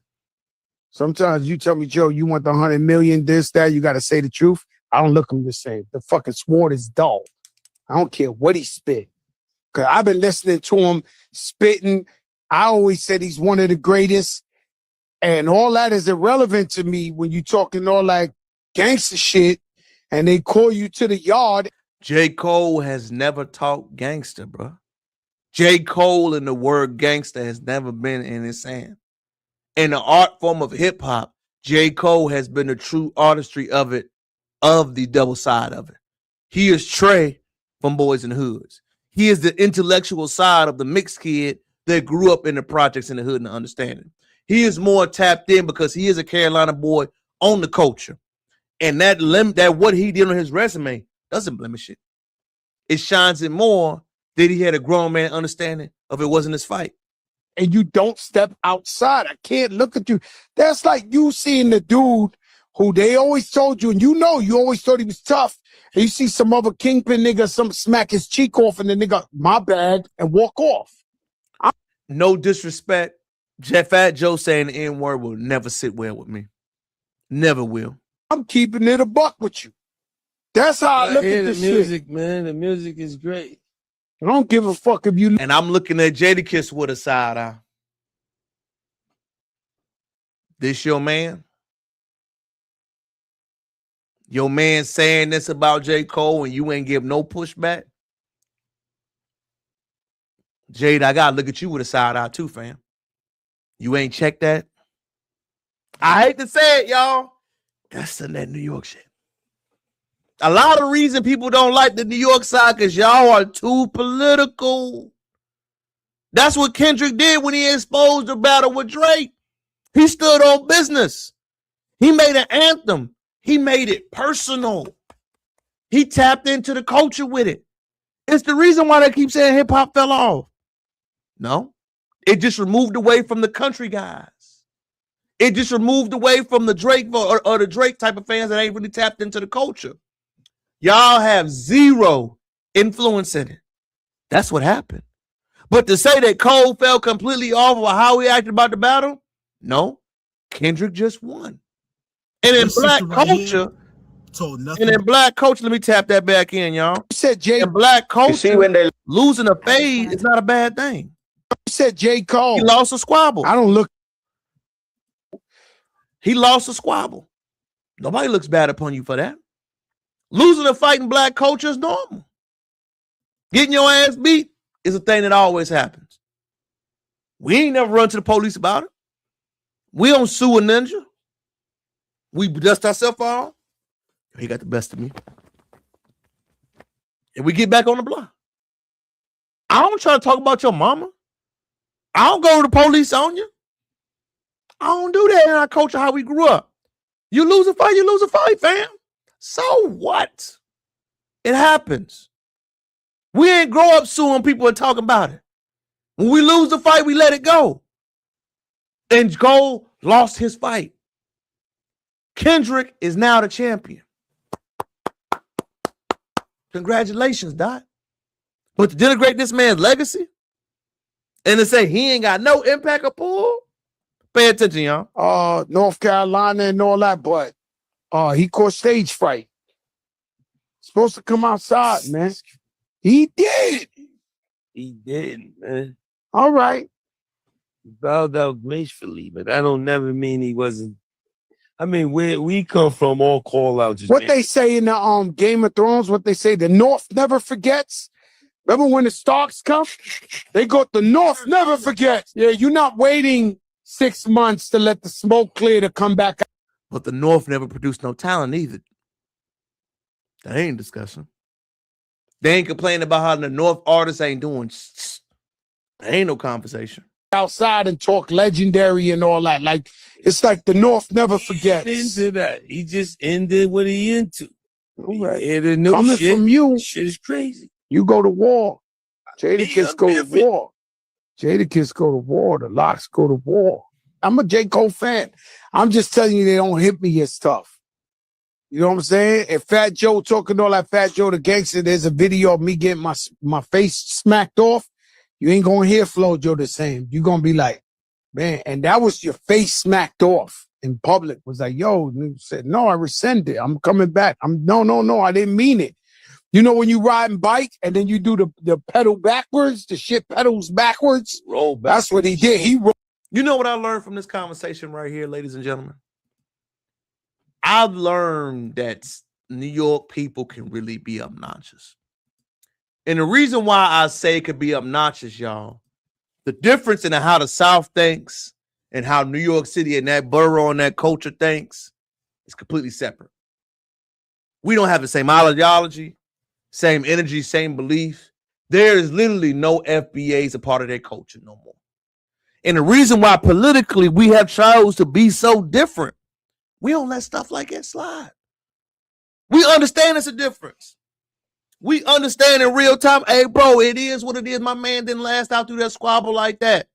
Sometimes you tell me, Joe, you want the 100 million, this, that, you got to say the truth. I don't look at him the same. The fucking sword is dull. I don't care what he spit. Because I've been listening to him spitting. I always said he's one of the greatest. And all that is irrelevant to me when you talking all like gangster shit and they call you to the yard. J. Cole has never talked gangster, bro. J. Cole and the word gangster has never been in his hand. In the art form of hip hop, J. Cole has been the true artistry of it, of the double side of it. He is Trey from Boys in the Hoods. He is the intellectual side of the mixed kid that grew up in the projects in the hood and understanding. He is more tapped in because he is a Carolina boy on the culture. And that what he did on his resume doesn't blemish it. It shines it more that he had a grown man understanding of it wasn't his fight. And you don't step outside. I can't look at you. That's like you seeing the dude who they always told you, and you always thought he was tough. And you see some other kingpin nigga, some smack his cheek off, and the nigga, my bad, and walk off. No disrespect. Fat Joe saying the N-word will never sit well with me. Never will. I'm keeping it a buck with you. That's how I look at this music, shit. Man. The music is great. I don't give a fuck if you. And I'm looking at Jadakiss with a side eye. This your man? Your man saying this about J. Cole and you ain't give no pushback? Jade, I gotta look at you with a side eye too, fam. You ain't checked that? I hate to say it, y'all. That's some of that New York shit. A lot of reason people don't like the New York side because y'all are too political. That's what Kendrick did when he exposed the battle with Drake. He stood on business. He made an anthem. He made it personal. He tapped into the culture with it. It's the reason why they keep saying hip hop fell off. No, it just removed away from the country guys. It just removed away from the Drake or the Drake type of fans that ain't really tapped into the culture. Y'all have zero influence in it. That's what happened. But to say that Cole fell completely off of how he acted about the battle, no, Kendrick just won. And in black culture, let me tap that back in, y'all. You said J. In black culture, losing a fade is not a bad thing. You said J. Cole. He lost a squabble. I don't look. He lost a squabble. Nobody looks bad upon you for that. Losing a fight in black culture is normal. Getting your ass beat is a thing that always happens. We ain't never run to the police about it. We don't sue a ninja. We dust ourselves off. He got the best of me. And we get back on the block. I don't try to talk about your mama. I don't go to the police on you. I don't do that in our culture, how we grew up. You lose a fight, fam. So what? It happens. We ain't grow up suing people and talking about it. When we lose the fight, we let it go. And Cole lost his fight. Kendrick is now the champion. Congratulations, Doc. But to denigrate this man's legacy and to say he ain't got no impact or pull, pay attention, y'all. North Carolina and all that, but he caught stage fright. Supposed to come outside, man. He did. He did, man. All right. He bowed out gracefully, but that don't never mean he wasn't I mean, where we come from, all call out. Just What they say in the Game of Thrones, what they say, the North never forgets. Remember when the Starks come? They go, the North never forgets. Yeah, you're not waiting 6 months to let the smoke clear to come back. But the North never produced no talent either. That ain't discussion. They ain't complaining about how the North artists ain't doing. There ain't no conversation. Outside and talk legendary and all that. Like, it's like the North never forgets. Into that. He just ended what he into. All right. Coming from you. Shit is crazy. You go to war. Jadakiss go to war. Jadakiss go to war. The Locks go to war. I'm a J. Cole fan. I'm just telling you, they don't hit me as tough. You know what I'm saying? If Fat Joe talking all that Fat Joe the gangster, there's a video of me getting my face smacked off. You ain't gonna hear Flo Joe the same. You're gonna be like, man, and that was your face smacked off in public. Was like, yo, and he said, no, I rescind it. I'm coming back. No, I didn't mean it. You know when you ride and bike and then you do the pedal backwards, the shit pedals backwards? Roll back. That's what he did. He rolled. You know what I learned from this conversation right here, ladies and gentlemen? I've learned that New York people can really be obnoxious. And the reason why I say it could be obnoxious, y'all, the difference in how the South thinks and how New York City and that borough and that culture thinks is completely separate. We don't have the same ideology, same energy, same belief. There is literally no FBAs a part of their culture no more. And the reason why politically we have chose to be so different, we don't let stuff like that slide. We understand it's a difference. We understand in real time, hey, bro, it is what it is. My man didn't last out through that squabble like that.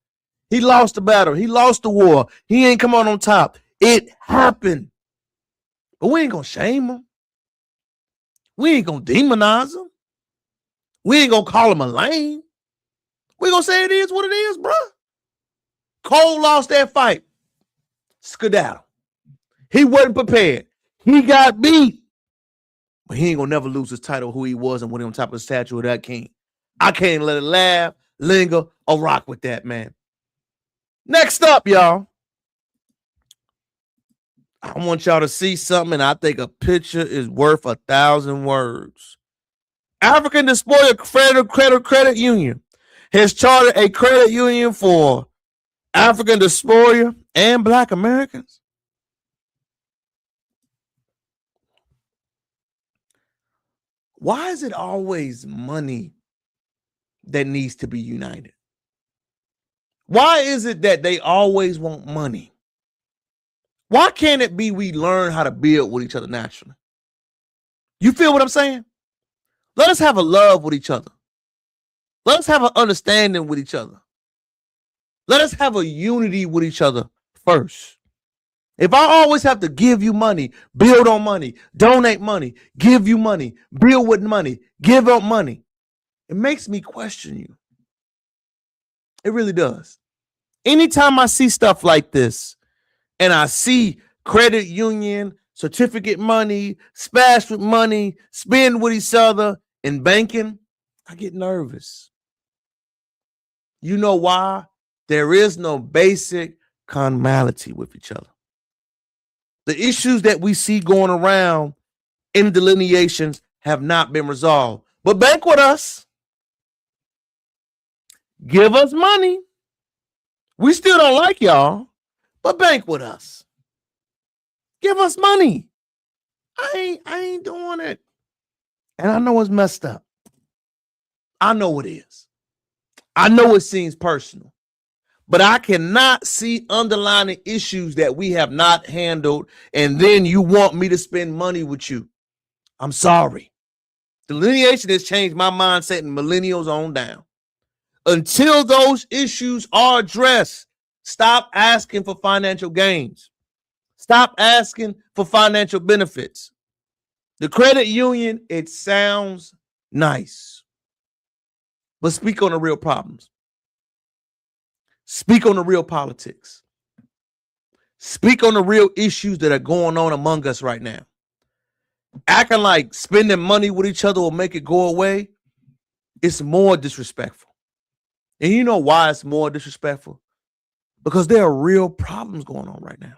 He lost the battle. He lost the war. He ain't come out on top. It happened. But we ain't going to shame him. We ain't going to demonize him. We ain't going to call him a lame. We going to say it is what it is, bro. Cole lost that fight. Skedaddle. He wasn't prepared. He got beat. But he ain't gonna never lose his title, who he was, and when he on top of the statue of that king. I can't let it laugh, linger, or rock with that, man. Next up, y'all. I want y'all to see something, and I think a picture is worth 1,000 words. African Despoiler Credit Union has chartered a credit union for African Despoiler and Black Americans. Why is it always money that needs to be united? Why is it that they always want money? Why can't it be we learn how to build with each other naturally? You feel what I'm saying? Let us have a love with each other. Let us have an understanding with each other. Let us have a unity with each other first. If I always have to give you money, build on money, donate money, give you money, build with money, give up money, it makes me question you. It really does. Anytime I see stuff like this and I see credit union, certificate money, splash with money, spend with each other in banking, I get nervous. You know why? There is no basic commonality with each other. The issues that we see going around in delineations have not been resolved. But bank with us. Give us money. We still don't like y'all, but bank with us. Give us money. I ain't doing it. And I know it's messed up. I know it is. I know it seems personal. But I cannot see underlying issues that we have not handled, and then you want me to spend money with you. I'm sorry. Delineation has changed my mindset and millennials on down. Until those issues are addressed, stop asking for financial gains. Stop asking for financial benefits. The credit union, it sounds nice. But speak on the real problems. Speak on the real politics. Speak on the real issues that are going on among us right now. Acting like spending money with each other will make it go away, it's more disrespectful. And you know why it's more disrespectful? Because there are real problems going on right now.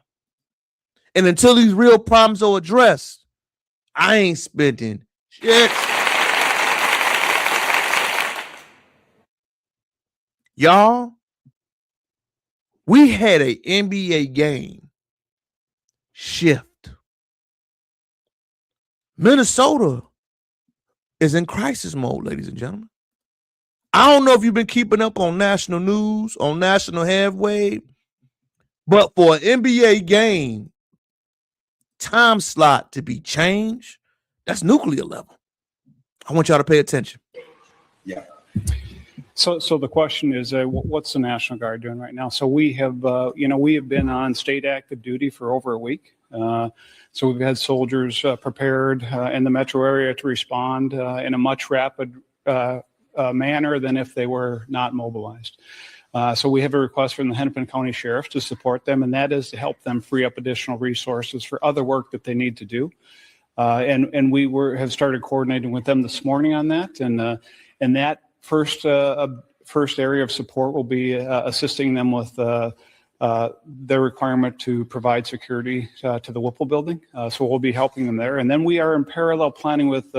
And until these real problems are addressed, I ain't spending shit. Y'all, we had a NBA game shift. Minnesota is in crisis mode, ladies and gentlemen. I don't know if you've been keeping up on national news, on national halfway, but for an NBA game time slot to be changed, that's nuclear level. I want y'all to pay attention. Yeah. So the question is, what's the National Guard doing right now? So we have, we have been on state active duty for over a week. So we've had soldiers prepared in the metro area to respond in a much rapid manner than if they were not mobilized. So we have a request from the Hennepin County Sheriff to support them, and that is to help them free up additional resources for other work that they need to do. And we have started coordinating with them this morning on that, and that first area of support will be assisting them with their requirement to provide security to the Whipple building. So we'll be helping them there. And then we are in parallel planning with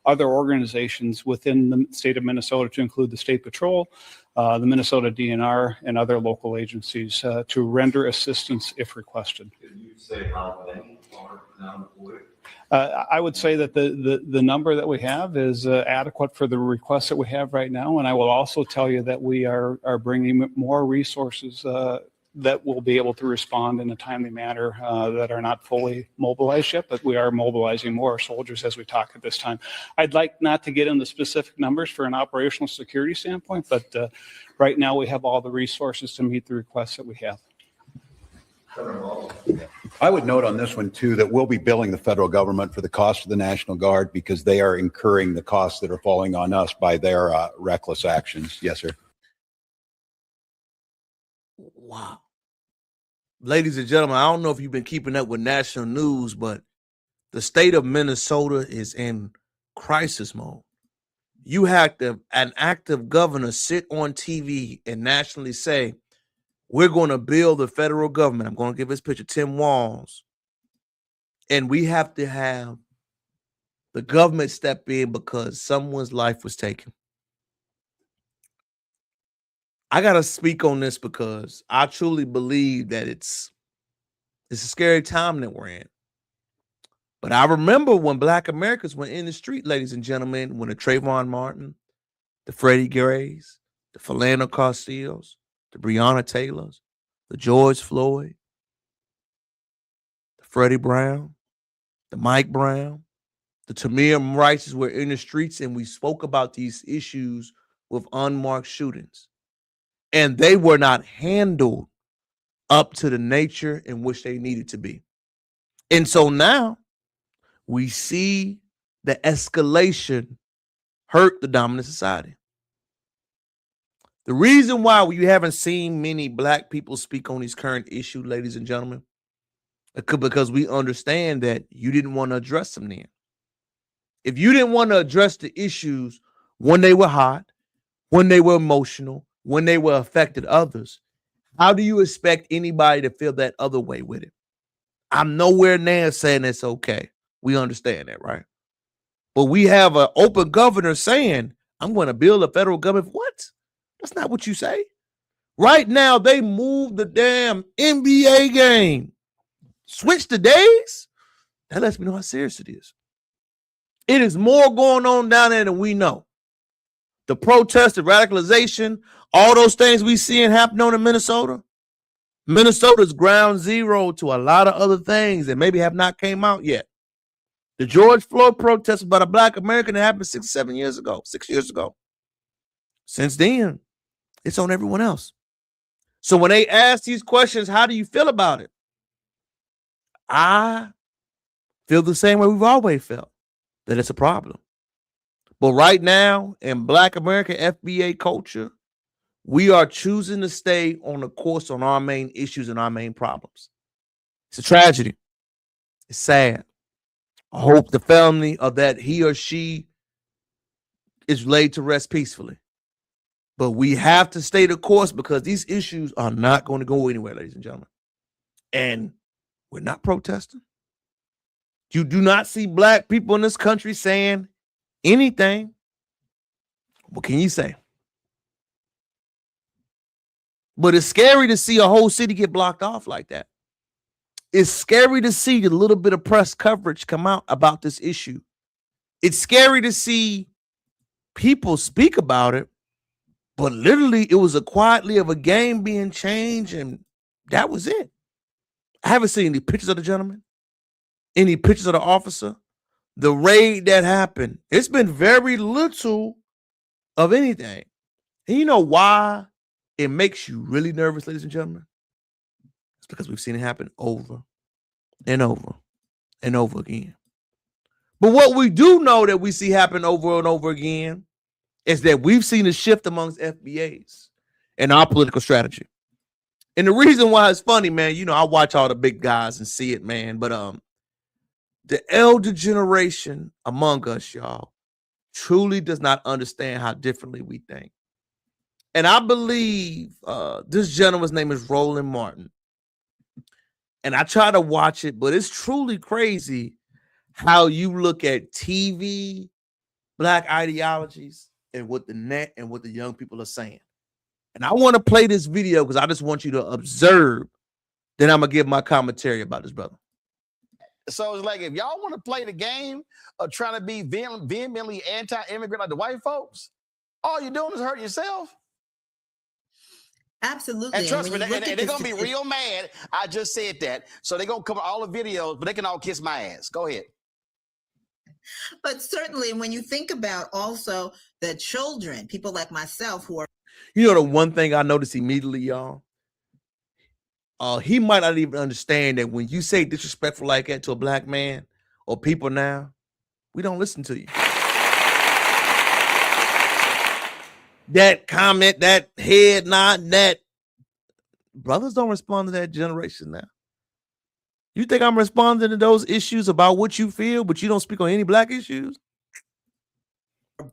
other organizations within the state of Minnesota to include the State Patrol, the Minnesota DNR, and other local agencies to render assistance if requested. Can you say how many are now employed? I would say that the number that we have is adequate for the requests that we have right now. And I will also tell you that we are bringing more resources that will be able to respond in a timely manner that are not fully mobilized yet, but we are mobilizing more soldiers as we talk at this time. I'd like not to get into specific numbers for an operational security standpoint, but right now we have all the resources to meet the requests that we have. I would note on this one too that we'll be billing the federal government for the cost of the National Guard because they are incurring the costs that are falling on us by their reckless actions. Yes, sir. Wow. Ladies and gentlemen, I don't know if you've been keeping up with national news, but the state of Minnesota is in crisis mode. You have an active governor sit on TV and nationally say, we're going to build the federal government. I'm going to give this picture, Tim Walz. And we have to have the government step in because someone's life was taken. I got to speak on this because I truly believe that it's a scary time that we're in. But I remember when Black Americans were in the street, ladies and gentlemen, when the Trayvon Martin, the Freddie Grays, the Philando Castiles, the Breonna Taylors, the George Floyd, the Freddie Brown, the Mike Brown, the Tamir Rices were in the streets, and we spoke about these issues with unmarked shootings. And they were not handled up to the nature in which they needed to be. And so now we see the escalation hurt the dominant society. The reason why we haven't seen many Black people speak on these current issues, ladies and gentlemen, because we understand that you didn't want to address them then. If you didn't want to address the issues when they were hot, when they were emotional, when they were affected others, how do you expect anybody to feel that other way with it? I'm nowhere near saying it's okay. We understand that, right? But we have an open governor saying, I'm going to build a federal government. What? That's not what you say. Right now, they moved the damn NBA game. Switch the days? That lets me know how serious it is. It is more going on down there than we know. The protest, the radicalization, all those things we seeing happen on in Minnesota. Minnesota's ground zero to a lot of other things that maybe have not came out yet. The George Floyd protest about a Black American that happened 6 years ago. Since then, it's on everyone else. So when they ask these questions, how do you feel about it? I feel the same way we've always felt, that it's a problem. But right now, in Black American FBA culture, we are choosing to stay on the course on our main issues and our main problems. It's a tragedy. It's sad. I hope the family of that he or she is laid to rest peacefully. But we have to stay the course because these issues are not going to go anywhere, ladies and gentlemen. And We're not protesting. You do not see black people in this country saying anything. What can you say? But it's scary to see a whole city get blocked off like that. It's scary to see a little bit of press coverage come out about this issue. It's scary to see people speak about it, but literally it was a quietly of a game being changed, and that was it. I haven't seen any pictures of the gentleman, any pictures of the officer, the raid that happened. It's been very little of anything. And you know why it makes you really nervous, ladies and gentlemen? It's because we've seen it happen over and over and over again. But what we do know that we see happen over and over again is that we've seen a shift amongst FBAs in our political strategy. And the reason why it's funny, man, you know, I watch all the big guys and see it, man. But the elder generation among us, y'all, truly does not understand how differently we think. And I believe this gentleman's name is Roland Martin. And I try to watch it, but it's truly crazy how you look at TV, black ideologies, and what the net and what the young people are saying. And I want to play this video because I just want you to observe. Then I'm going to give my commentary about this brother. So it's like, if y'all want to play the game of trying to be vehemently anti-immigrant like the white folks, all you're doing is hurting yourself. Absolutely. And trust me, they're going to be real mad. I just said that. So they're going to come all the videos, but they can all kiss my ass. Go ahead. But certainly when you think about also the children, people like myself who are. You know, the one thing I noticed immediately, y'all, he might not even understand that when you say disrespectful like that to a black man or people now, we don't listen to you. That comment, that head nod, that brothers don't respond to that generation now. You think I'm responding to those issues about what you feel, but you don't speak on any black issues?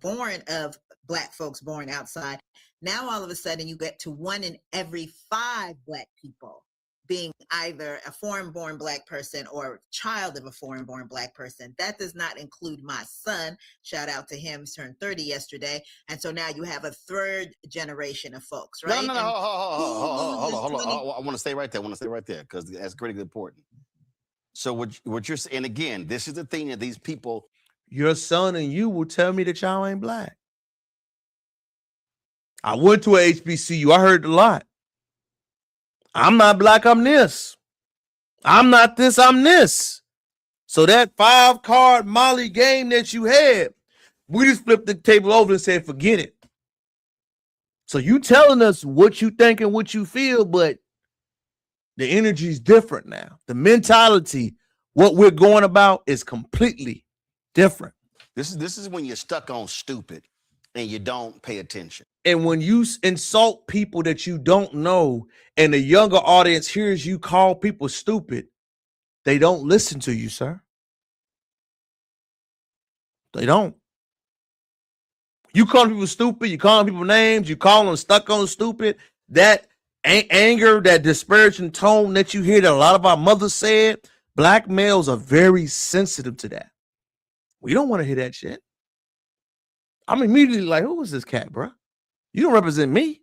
Born of black folks born outside. Now all of a sudden you get to 1 in every 5 black people being either a foreign-born black person or child of a foreign-born black person. That does not include my son. Shout out to him, turned 30 yesterday. And so now you have a 3rd generation of folks, right? No. Hold on. I want to stay right there. Because that's critically important. So what you're saying, and again, this is the thing that these people. Your son and you will tell me that y'all ain't black. I went to a HBCU. I heard a lot. I'm not black, I'm this. I'm not this, I'm this. So that 5-card Molly game that you had, we just flipped the table over and said, forget it. So you telling us what you think and what you feel, but the energy is different now. The mentality, what we're going about is completely different. This is when you're stuck on stupid and you don't pay attention. And when you insult people that you don't know and the younger audience hears you call people stupid, they don't listen to you, sir. They don't. You call people stupid, you call people names, you call them stuck on stupid. That anger, that disparaging tone that you hear that a lot of our mothers said, black males are very sensitive to that. We don't want to hear that shit. I'm immediately like, who is this cat, bro? You don't represent me.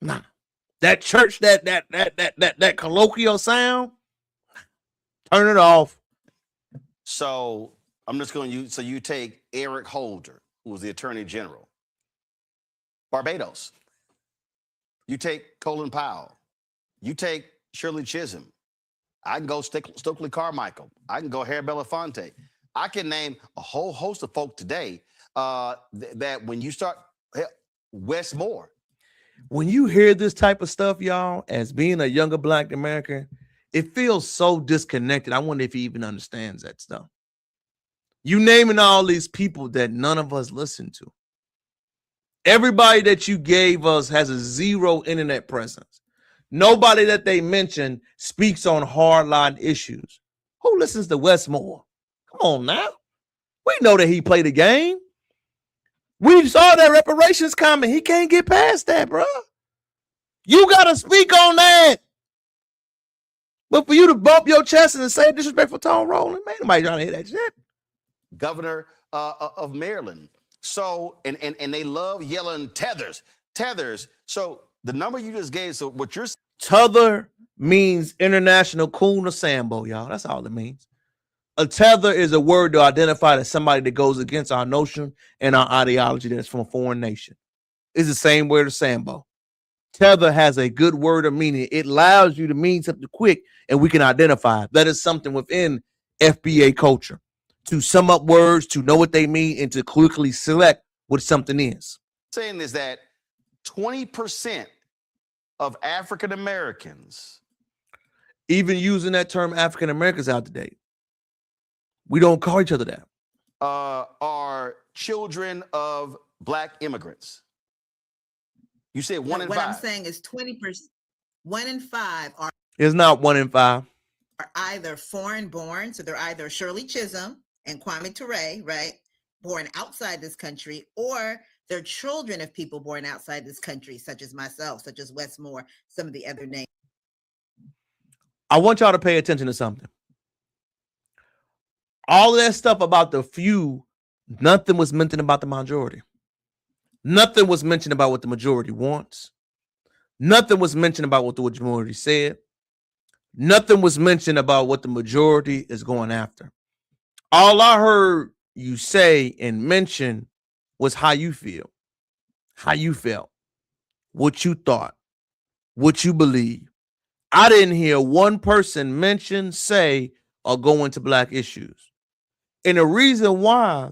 Nah. That church, that colloquial sound, turn it off. So I'm just going to use, so you take Eric Holder, who was the Attorney General, Barbados. You take Colin Powell. You take Shirley Chisholm. I can go Stokely Carmichael. I can go Harry Belafonte. I can name a whole host of folk today that when you start, Wes Moore. When you hear this type of stuff, y'all, as being a younger black American, it feels so disconnected. I wonder if he even understands that stuff. You naming all these people that none of us listen to. Everybody that you gave us has a 0 internet presence. Nobody that they mention speaks on hardline issues. Who listens to Wes Moore? Come on now. We know that he played the game. We saw that reparations coming. He can't get past that, bro. You got to speak on that. But for you to bump your chest and say disrespectful tone rolling, man, nobody trying to hear that shit. Governor of Maryland. So, and they love yelling tethers. So the number you just gave, so what you're Tether means international coon or sambo, y'all. That's all it means. A tether is a word to identify as somebody that goes against our notion and our ideology that's from a foreign nation. It's the same word as sambo. Tether has a good word of meaning. It allows you to mean something quick and we can identify. That is something within FBA culture. To sum up words, to know what they mean, and to quickly select what something is. saying is that 20% of African Americans, even using that term African Americans out to date, we don't call each other that. Are children of Black immigrants. You said 1 in 5. What I'm saying is 20%. 1 in 5 are It's not 1 in 5. either foreign born, so they're either Shirley Chisholm and Kwame Ture, right, born outside this country, or they're children of people born outside this country, such as myself, such as Wes Moore, some of the other names. I want y'all to pay attention to something. All of that stuff about the few, nothing was mentioned about the majority. Nothing was mentioned about what the majority wants. Nothing was mentioned about what the majority said. Nothing was mentioned about what the majority is going after. All I heard you say and mention was how you feel, how you felt, what you thought, what you believe. I didn't hear one person mention, say, or go into Black issues. And the reason why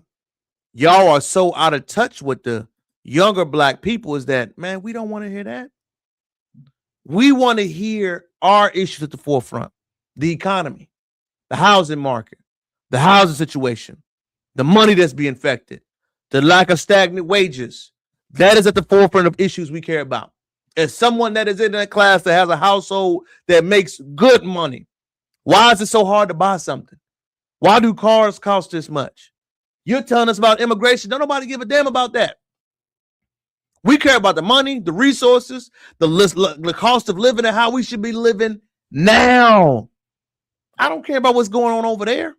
y'all are so out of touch with the younger Black people is that, man, we don't want to hear that. We want to hear our issues at the forefront. The economy, the housing market, the housing situation, the money that's being affected, the lack of stagnant wages. That is at the forefront of issues we care about. As someone that is in that class that has a household that makes good money, why is it so hard to buy something? Why do cars cost this much? You're telling us about immigration. Don't nobody give a damn about that. We care about the money, the resources, the cost of living, and how we should be living now. I don't care about what's going on over there.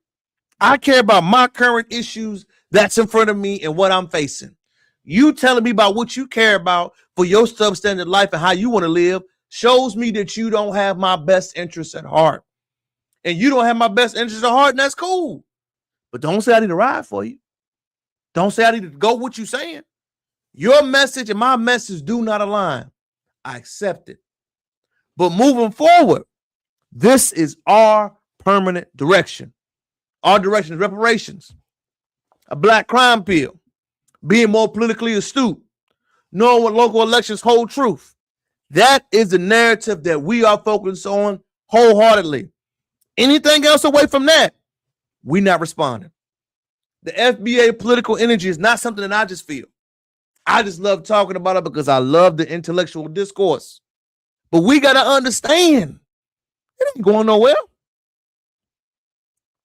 I care about my current issues that's in front of me and what I'm facing. You telling me about what you care about for your substandard life and how you want to live shows me that you don't have my best interests at heart. And you don't have my best interests at heart, and that's cool. But don't say I need to ride for you. Don't say I need to go what you're saying. Your message and my message do not align. I accept it. But moving forward, this is our permanent direction. Our direction is reparations, a Black crime bill, being more politically astute, knowing what local elections hold truth. That is the narrative that we are focused on wholeheartedly. Anything else away from that, we're not responding. The FBA Political Energy is not something that I just feel. I just love talking about it because I love the intellectual discourse. But we got to understand, it ain't going nowhere.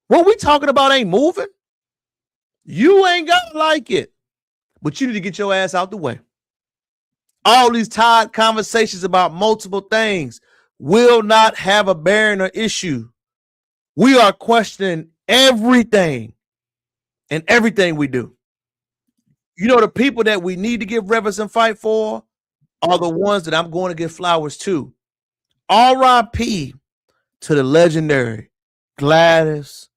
What we talking about ain't moving. You ain't got to like it, but you need to get your ass out the way. All these tired conversations about multiple things will not have a bearing or issue. We are questioning everything and everything we do. You know, the people that we need to give reverence and fight for are the ones that I'm going to give flowers to. R.I.P. to the legendary Gladys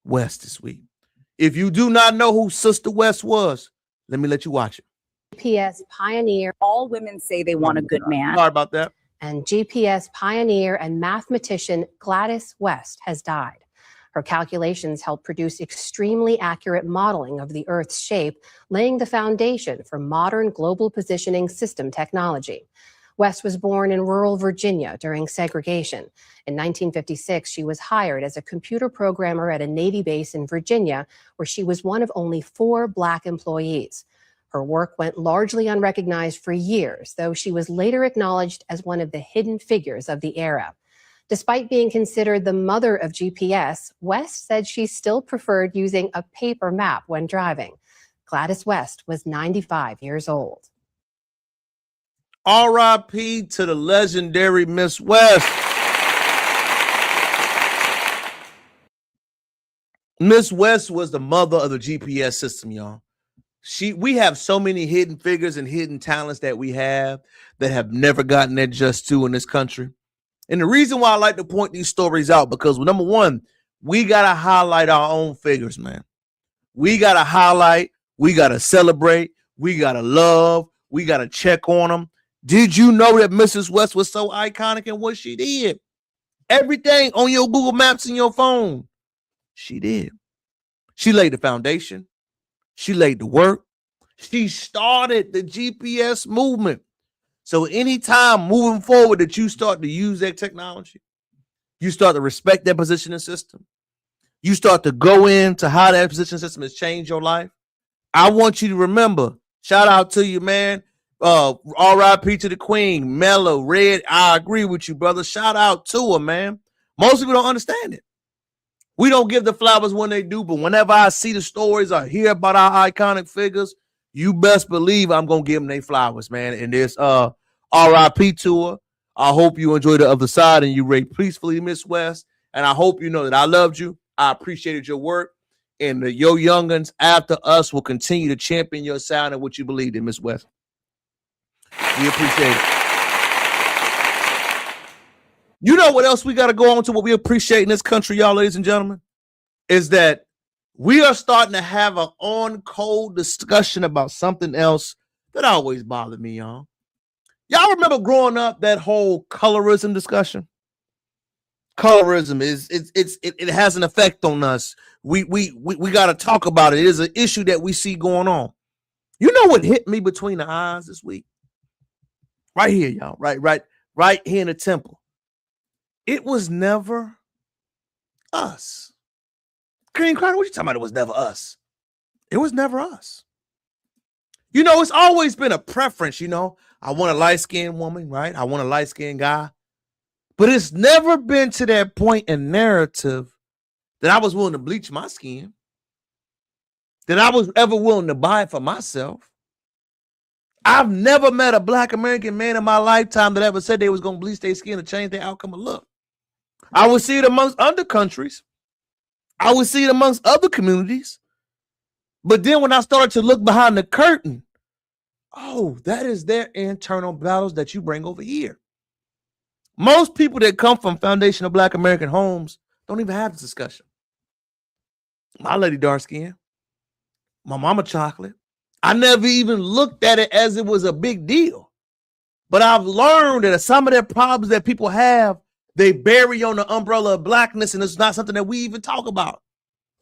West this week. If you do not know who Sister West was, let me let you watch it. GPS pioneer. All women say they want a good man. Sorry about that. And GPS pioneer and mathematician Gladys West has died. Her calculations helped produce extremely accurate modeling of the Earth's shape, laying the foundation for modern global positioning system technology. West was born in rural Virginia during segregation. In 1956, she was hired as a computer programmer at a Navy base in Virginia, where she was one of only 4 Black employees. Her work went largely unrecognized for years, though she was later acknowledged as one of the hidden figures of the era. Despite being considered the mother of GPS, West said she still preferred using a paper map when driving. Gladys West was 95 years old. R.I.P. to the legendary Miss West. Miss West was the mother of the GPS system, y'all. We have so many hidden figures and hidden talents that we have that have never gotten their just due in this country. And the reason why I like to point these stories out, because number one, we got to highlight our own figures, man. We got to highlight, we got to celebrate, we got to love, we got to check on them. Did you know that Mrs. West was so iconic in what she did? Everything on your Google Maps and your phone, she did. She laid the foundation. She laid the work. She started the GPS movement. So anytime moving forward that you start to use that technology, you start to respect that positioning system, you start to go into how that positioning system has changed your life, I want you to remember, shout out to you, man. R.I.P. to the Queen, Mellow, Red. I agree with you, brother. Shout out to her, man. Most people don't understand it. We don't give the flowers when they do, but whenever I see the stories or hear about our iconic figures, you best believe I'm going to give them their flowers, man. And there's R.I.P. to her. I hope you enjoy the other side and you rate peacefully, Miss West. And I hope you know that I loved you. I appreciated your work. And your young'uns after us will continue to champion your sound and what you believed in, Miss West. We appreciate it. You know what else we got to go on to, what we appreciate in this country, y'all, ladies and gentlemen, is that we are starting to have an on-cold discussion about something else that always bothered me, y'all. Y'all remember growing up that whole colorism discussion? Colorism it has an effect on us. We got to talk about it. It is an issue that we see going on. You know what hit me between the eyes this week? Right here, y'all. Right here in the temple. It was never us. Cream Carter, what you talking about? It was never us. It was never us. You know, it's always been a preference, you know. I want a light-skinned woman, right? I want a light-skinned guy. But it's never been to that point in narrative that I was willing to bleach my skin, that I was ever willing to buy it for myself. I've never met a Black American man in my lifetime that ever said they was going to bleach their skin to change their outcome of look. I would see it amongst other countries. I would see it amongst other communities. But then when I started to look behind the curtain, oh, that is their internal battles that you bring over here. Most people that come from foundational Black American homes don't even have this discussion. My lady dark skin, my mama chocolate. I never even looked at it as it was a big deal. But I've learned that some of the problems that people have, they bury on the umbrella of Blackness, and it's not something that we even talk about.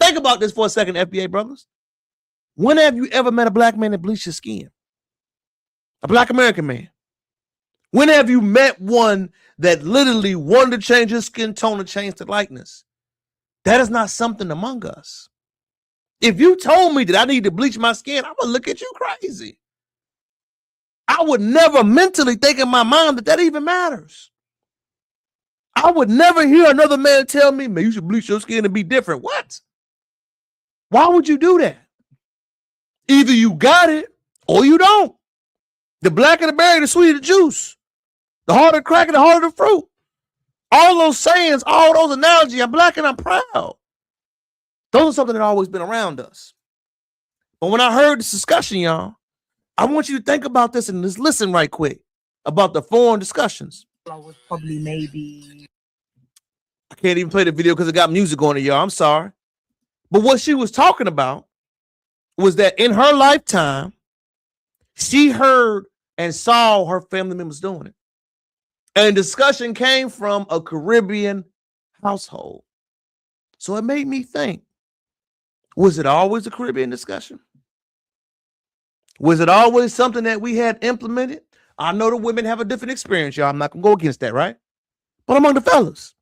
Think about this for a second, FBA brothers. When have you ever met a Black man that bleached his skin? A Black American man. When have you met one that literally wanted to change his skin tone to change the likeness? That is not something among us. If you told me that I need to bleach my skin, I would look at you crazy. I would never mentally think in my mind that that even matters. I would never hear another man tell me, man, you should bleach your skin to be different. What? Why would you do that? Either you got it or you don't. The blacker the berry, the sweeter the juice. The harder the cracker, the harder the fruit. All those sayings, all those analogies, I'm Black and I'm proud. Those are something that always been around us. But when I heard this discussion, y'all, I want you to think about this and just listen right quick about the foreign discussions. I was probably maybe. I can't even play the video because it got music on it, y'all. I'm sorry. But what she was talking about was that in her lifetime, she heard and saw her family members doing it. And discussion came from a Caribbean household. So it made me think, was it always a Caribbean discussion? Was it always something that we had implemented? I know the women have a different experience, y'all. I'm not going to go against that, right? But among the fellas,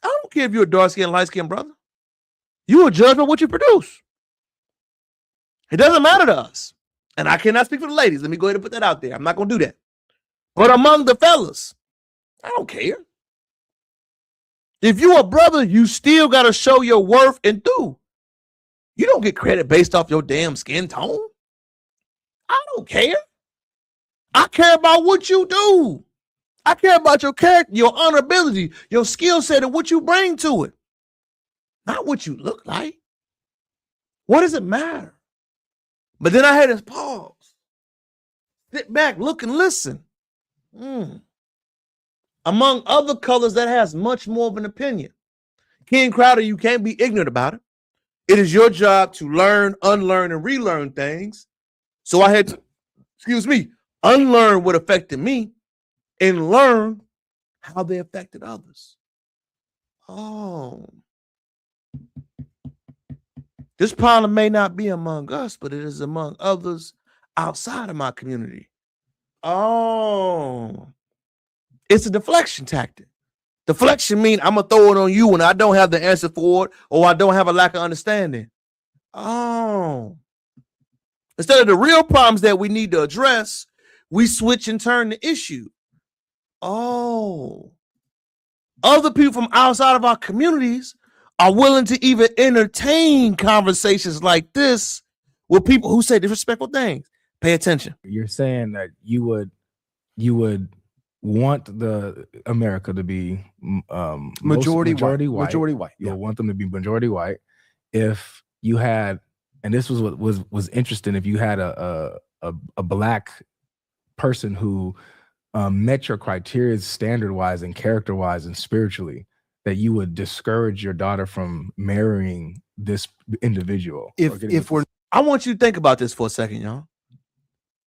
I don't care if you're a dark-skinned, light-skinned brother. You are judged by what you produce. It doesn't matter to us. And I cannot speak for the ladies. Let me go ahead and put that out there. I'm not going to do that. But among the fellas, I don't care. If you a brother, you still got to show your worth and do. You don't get credit based off your damn skin tone. I don't care. I care about what you do. I care about your character, your honorability, your skill set, and what you bring to it. Not what you look like. What does it matter? But then I had to pause, sit back, look and listen. Among other colors, that has much more of an opinion. King Crowder, you can't be ignorant about it. It is your job to learn, unlearn, and relearn things. So I had to, unlearn what affected me and learn how they affected others. Oh. This problem may not be among us, but it is among others outside of my community. Oh. It's a deflection tactic. Deflection means I'm going to throw it on you when I don't have the answer for it or I don't have a lack of understanding. Oh. Instead of the real problems that we need to address, we switch and turn the issue. Oh. Other people from outside of our communities are willing to even entertain conversations like this with people who say disrespectful things. Pay attention. You're saying that you would want the America to be majority white. You want them to be majority white. If you had, and this was what was interesting, if you had a black person who met your criteria standard wise and character wise and spiritually, that you would discourage your daughter from marrying this individual. I want you to think about this for a second, y'all.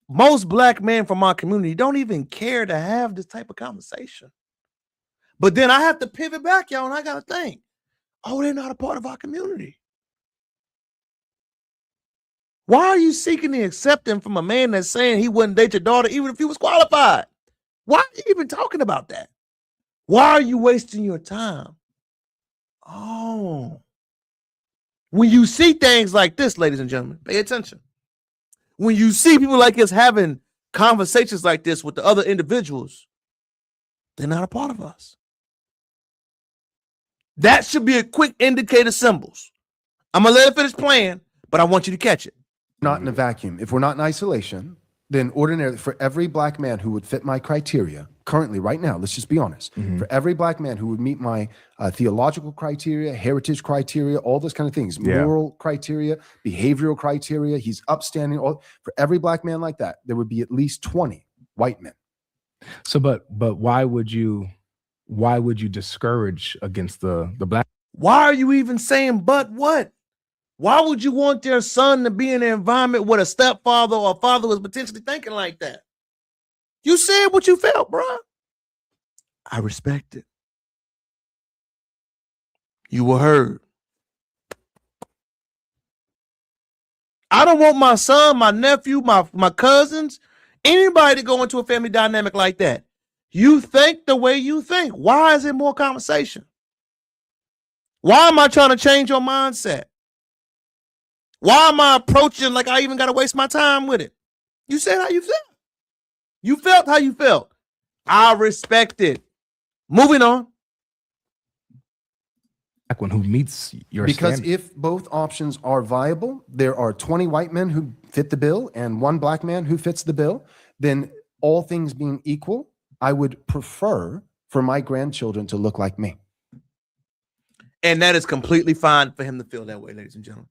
Most black men from our community don't even care to have this type of conversation. But then I have to pivot back, y'all, and I got to think, oh, they're not a part of our community. Why are you seeking the acceptance from a man that's saying he wouldn't date your daughter even if he was qualified? Why are you even talking about that? Why are you wasting your time? Oh. When you see things like this, ladies and gentlemen, pay attention. When you see people like us having conversations like this with the other individuals, they're not a part of us. That should be a quick indicator symbols. I'm going to let it finish playing, but I want you to catch it. Not in a vacuum. If we're not in isolation, then ordinarily for every black man who would fit my criteria, currently right now, let's just be honest, for every black man who would meet my theological criteria, heritage criteria, all those kind of things, moral criteria, behavioral criteria, he's upstanding, for every black man like that, there would be at least 20 white men. So, but why would you discourage against the black? Why are you even saying but what? Why would you want their son to be in an environment with a stepfather or a father was potentially thinking like that? You said what you felt, bro. I respect it. You were heard. I don't want my son, my nephew, my cousins, anybody to go into a family dynamic like that. You think the way you think. Why is it more conversation? Why am I trying to change your mindset? Why am I approaching like I even got to waste my time with it? You said how you felt. You felt how you felt. I respect it. Moving on. One who meets your because standard. If both options are viable, there are 20 white men who fit the bill and one black man who fits the bill, then all things being equal, I would prefer for my grandchildren to look like me. And that is completely fine for him to feel that way, ladies and gentlemen.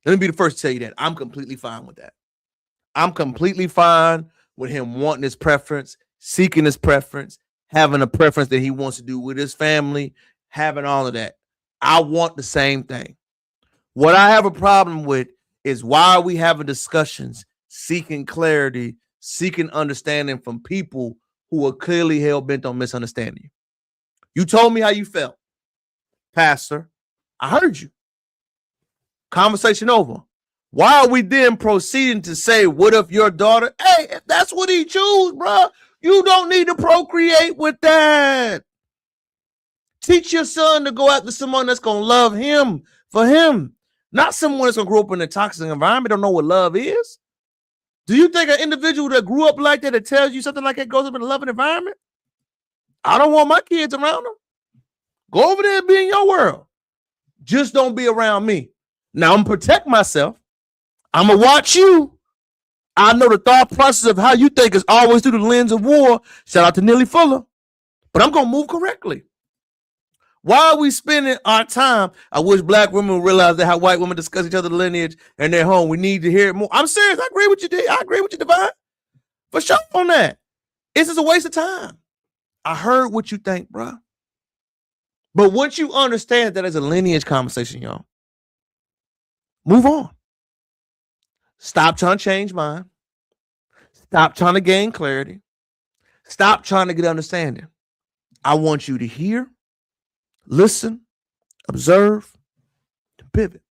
Let me be the first to tell you that. I'm completely fine with that. I'm completely fine with him wanting his preference, seeking his preference, having a preference that he wants to do with his family, having all of that. I want the same thing. What I have a problem with is why are we having discussions, seeking clarity, seeking understanding from people who are clearly hell-bent on misunderstanding you. You told me how you felt, Pastor. I heard you. Conversation over. Why are we then proceeding to say, what if your daughter, hey, if that's what he choose, bro, you don't need to procreate with that. Teach your son to go after someone that's going to love him for him, not someone that's going to grow up in a toxic environment, don't know what love is. Do you think an individual that grew up like that tells you something like that goes up in a loving environment? I don't want my kids around them. Go over there and be in your world. Just don't be around me. Now, I'm going to protect myself. I'm going to watch you. I know the thought process of how you think is always through the lens of war. Shout out to Neely Fuller. But I'm going to move correctly. Why are we spending our time? I wish black women realize that how white women discuss each other's lineage and their home. We need to hear it more. I'm serious. I agree with you, D. I agree with you, Divine. For sure on that. It's just a waste of time. I heard what you think, bro. But once you understand that as a lineage conversation, y'all, move on. Stop trying to change mine. Stop trying to gain clarity. Stop trying to get understanding. I want you to hear, listen, observe, and pivot.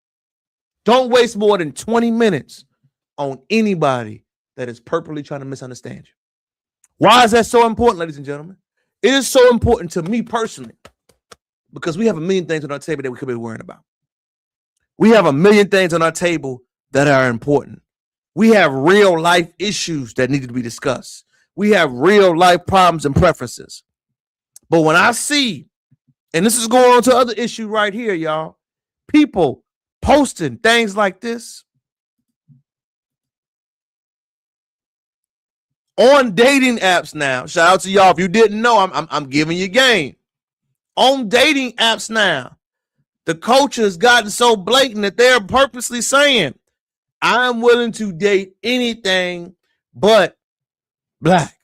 Don't waste more than 20 minutes on anybody that is purposely trying to misunderstand you. Why is that so important, ladies and gentlemen? It is so important to me personally because we have a million things on our table that we could be worrying about. We have a million things on our table that are important. We have real life issues that need to be discussed. We have real life problems and preferences. But when I see, and this is going on to other issue right here, y'all, people posting things like this on dating apps now. Shout out to y'all. If you didn't know, I'm giving you game. On dating apps now, the culture has gotten so blatant that they're purposely saying, I'm willing to date anything but black.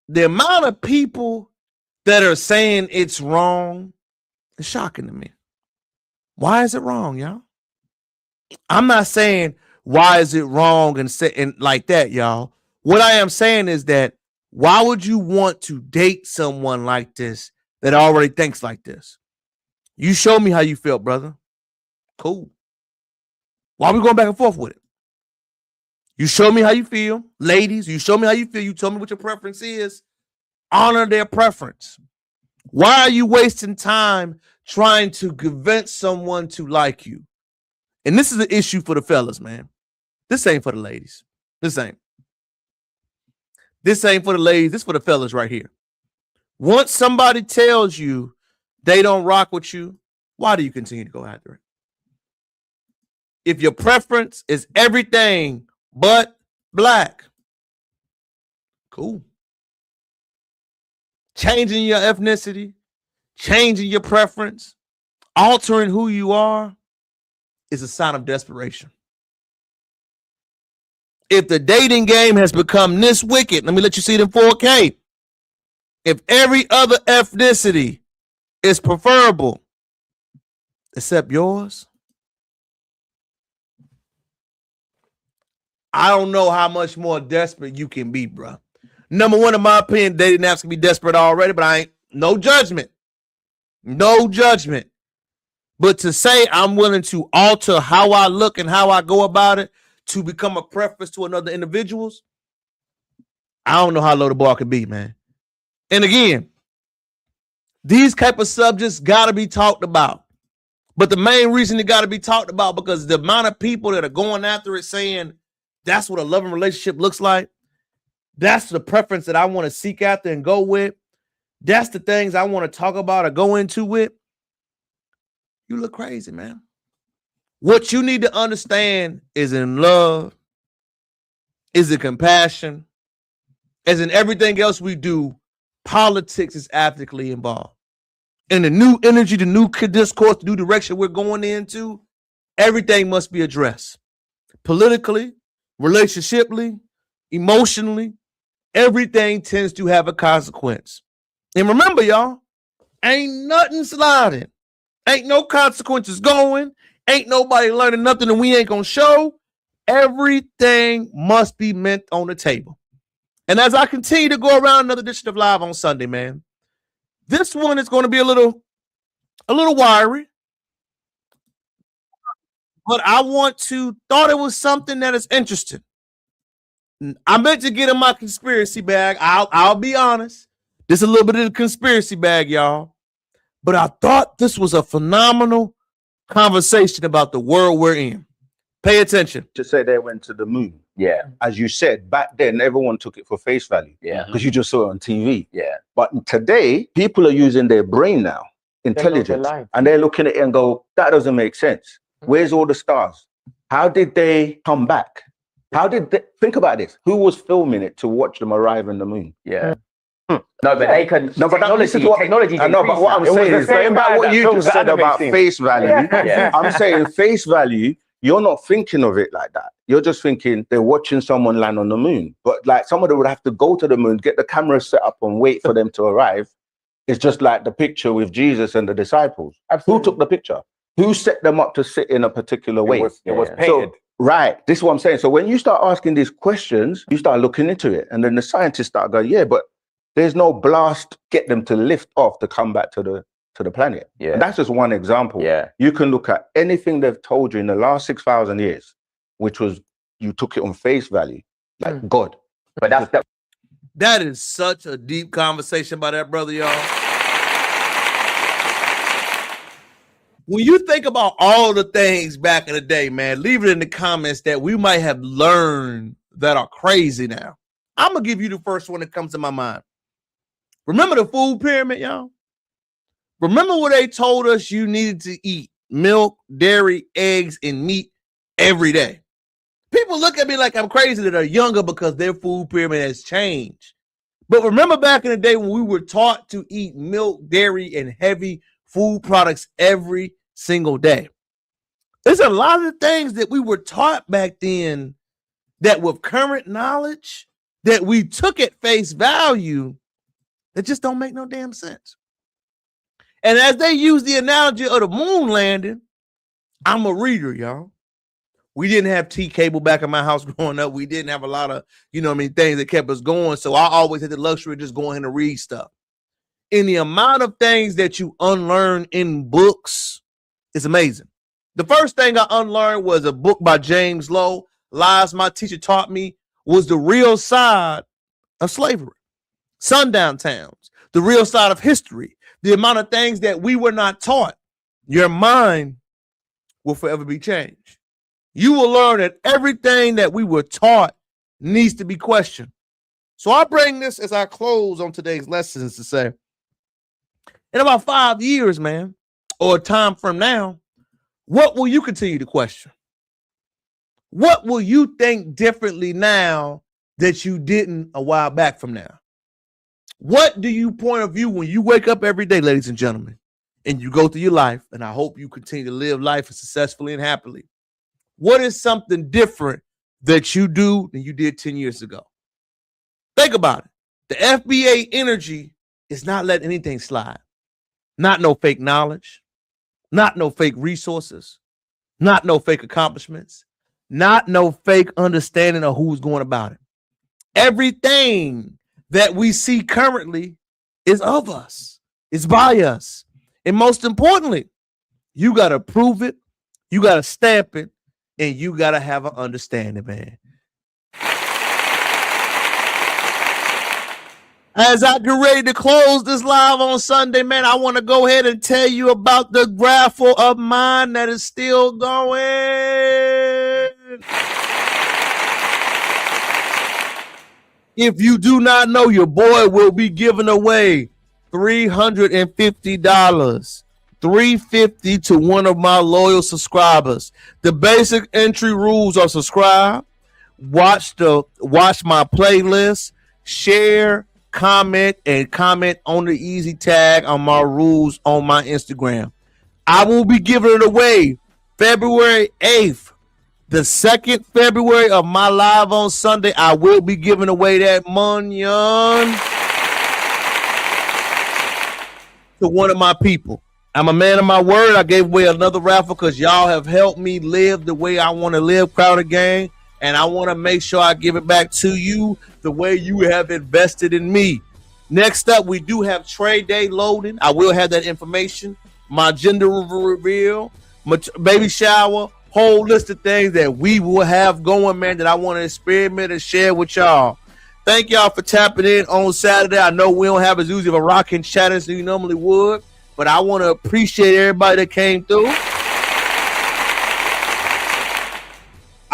The amount of people that are saying it's wrong is shocking to me. Why is it wrong, y'all? I'm not saying why is it wrong and like that, y'all. What I am saying is that why would you want to date someone like this that already thinks like this? You show me how you felt, brother. Cool. Why are we going back and forth with it? You show me how you feel. Ladies, you show me how you feel. You tell me what your preference is. Honor their preference. Why are you wasting time trying to convince someone to like you? And this is an issue for the fellas, man. This ain't for the ladies. This ain't for the ladies. This is for the fellas right here. Once somebody tells you they don't rock with you, why do you continue to go after it? If your preference is everything but black, cool. Changing your ethnicity, changing your preference, altering who you are is a sign of desperation. If the dating game has become this wicked, let me let you see it in 4K. If every other ethnicity is preferable except yours, I don't know how much more desperate you can be, bro. Number one, in my opinion, dating apps can be desperate already, but I ain't no judgment. No judgment. But to say I'm willing to alter how I look and how I go about it to become a preference to another individual's, I don't know how low the bar can be, man. And again, these type of subjects got to be talked about. But the main reason it got to be talked about because the amount of people that are going after it saying that's what a loving relationship looks like. That's the preference that I want to seek after and go with. That's the things I want to talk about or go into with. You look crazy, man. What you need to understand is in love, is in compassion, as in everything else we do, politics is actively involved. And the new energy, the new discourse, the new direction we're going into, everything must be addressed. Politically, relationshiply, emotionally, everything tends to have a consequence. And remember, y'all, ain't nothing sliding. Ain't no consequences going. Ain't nobody learning nothing that we ain't gonna show. Everything must be meant on the table. And as I continue to go around another edition of Live on Sunday, man, this one is going to be a little wiry. But I thought it was something that is interesting. I meant to get in my conspiracy bag. I'll be honest. This is a little bit of the conspiracy bag, y'all. But I thought this was a phenomenal conversation about the world we're in. Pay attention. To say they went to the moon. Yeah. As you said, back then, everyone took it for face value. Yeah. Because you just saw it on TV. Yeah. But today, people are using their brain now, intelligence, and they're looking at it and go, that doesn't make sense. Where's all the stars? How did they come back? How did they think about this? Who was filming it to watch them arrive on the moon? Yeah. No, but they can. No, but technology. I know, but what I'm saying is, going back what you just said about face value. I'm saying face value. You're not thinking of it like that. You're just thinking they're watching someone land on the moon. But like somebody would have to go to the moon, get the camera set up, and wait for them to arrive. It's just like the picture with Jesus and the disciples. Who took the picture? Who set them up to sit in a particular way? It was painted. So, right. This is what I'm saying. So when you start asking these questions, you start looking into it, and then the scientists start going, yeah, but there's no blast get them to lift off to come back to the planet. Yeah. And that's just one example. Yeah. You can look at anything they've told you in the last 6,000 years, which was you took it on face value, like God. But that is such a deep conversation by that brother, y'all. When you think about all the things back in the day, man, leave it in the comments that we might have learned that are crazy now. I'm going to give you the first one that comes to my mind. Remember the food pyramid, y'all? Remember what they told us you needed to eat? Milk, dairy, eggs, and meat every day. People look at me like I'm crazy that are younger because their food pyramid has changed. But remember back in the day when we were taught to eat milk, dairy, and heavy food products every single day. There's a lot of things that we were taught back then that with current knowledge that we took at face value that just don't make no damn sense. And as they use the analogy of the moon landing, I'm a reader, y'all. We didn't have T-cable back in my house growing up. We didn't have a lot of, things that kept us going. So I always had the luxury of just going in to read stuff. And the amount of things that you unlearn in books is amazing. The first thing I unlearned was a book by James Lowe, Lies My Teacher Taught Me, was the real side of slavery. Sundown Towns, the real side of history. The amount of things that we were not taught, your mind will forever be changed. You will learn that everything that we were taught needs to be questioned. So I bring this as I close on today's lessons to say, in about 5 years, man, or a time from now, what will you continue to question? What will you think differently now that you didn't a while back from now? What do you point of view when you wake up every day, ladies and gentlemen, and you go through your life, and I hope you continue to live life successfully and happily. What is something different that you do than you did 10 years ago? Think about it. The FBA Energy is not letting anything slide. Not no fake knowledge, not no fake resources, not no fake accomplishments, not no fake understanding of who's going about it. Everything that we see currently is of us, it's by us. And most importantly, you got to prove it, you got to stamp it, and you got to have an understanding, man. As I get ready to close this live on Sunday, man, I want to go ahead and tell you about the raffle of mine that is still going. If you do not know, your boy will be giving away $350, $350 to one of my loyal subscribers. The basic entry rules are subscribe, watch my playlist, share, comment, and comment on the easy tag on my rules on my Instagram. I will be giving it away February 8th. The 2nd February of my live on Sunday, I will be giving away that money to one of my people. I'm a man of my word. I gave away another raffle because y'all have helped me live the way I want to live, Crowder Gang. And I want to make sure I give it back to you the way you have invested in me. Next up, we do have trade day loading. I will have that information. My gender reveal, my baby shower, whole list of things that we will have going, man, that I want to experiment and share with y'all. Thank y'all for tapping in on Saturday. I know we don't have as easy of a rocking chat as we normally would, but I want to appreciate everybody that came through.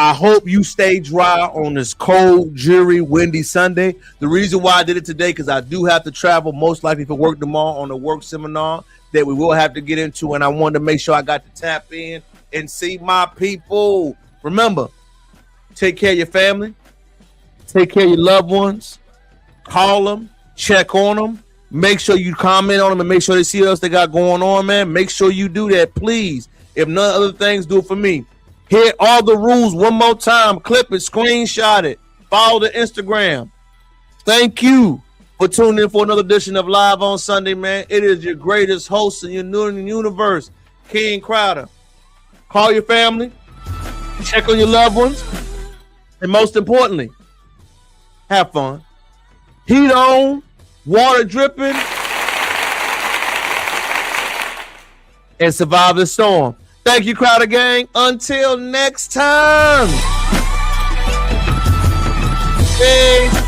I hope you stay dry on this cold, dreary, windy Sunday. The reason why I did it today, because I do have to travel most likely for work tomorrow on a work seminar that we will have to get into, and I wanted to make sure I got to tap in and see my people. Remember, take care of your family, take care of your loved ones, call them, check on them. Make sure you comment on them and make sure they see what else they got going on, man. Make sure you do that, please. If none other things, do it for me. Hit all the rules one more time. Clip it, screenshot it. Follow the Instagram. Thank you for tuning in for another edition of Live on Sunday, man. It is your greatest host in your universe, King Crowder. Call your family. Check on your loved ones. And most importantly, have fun. Heat on, water dripping, and survive the storm. Thank you, Crowder Gang. Until next time. Peace.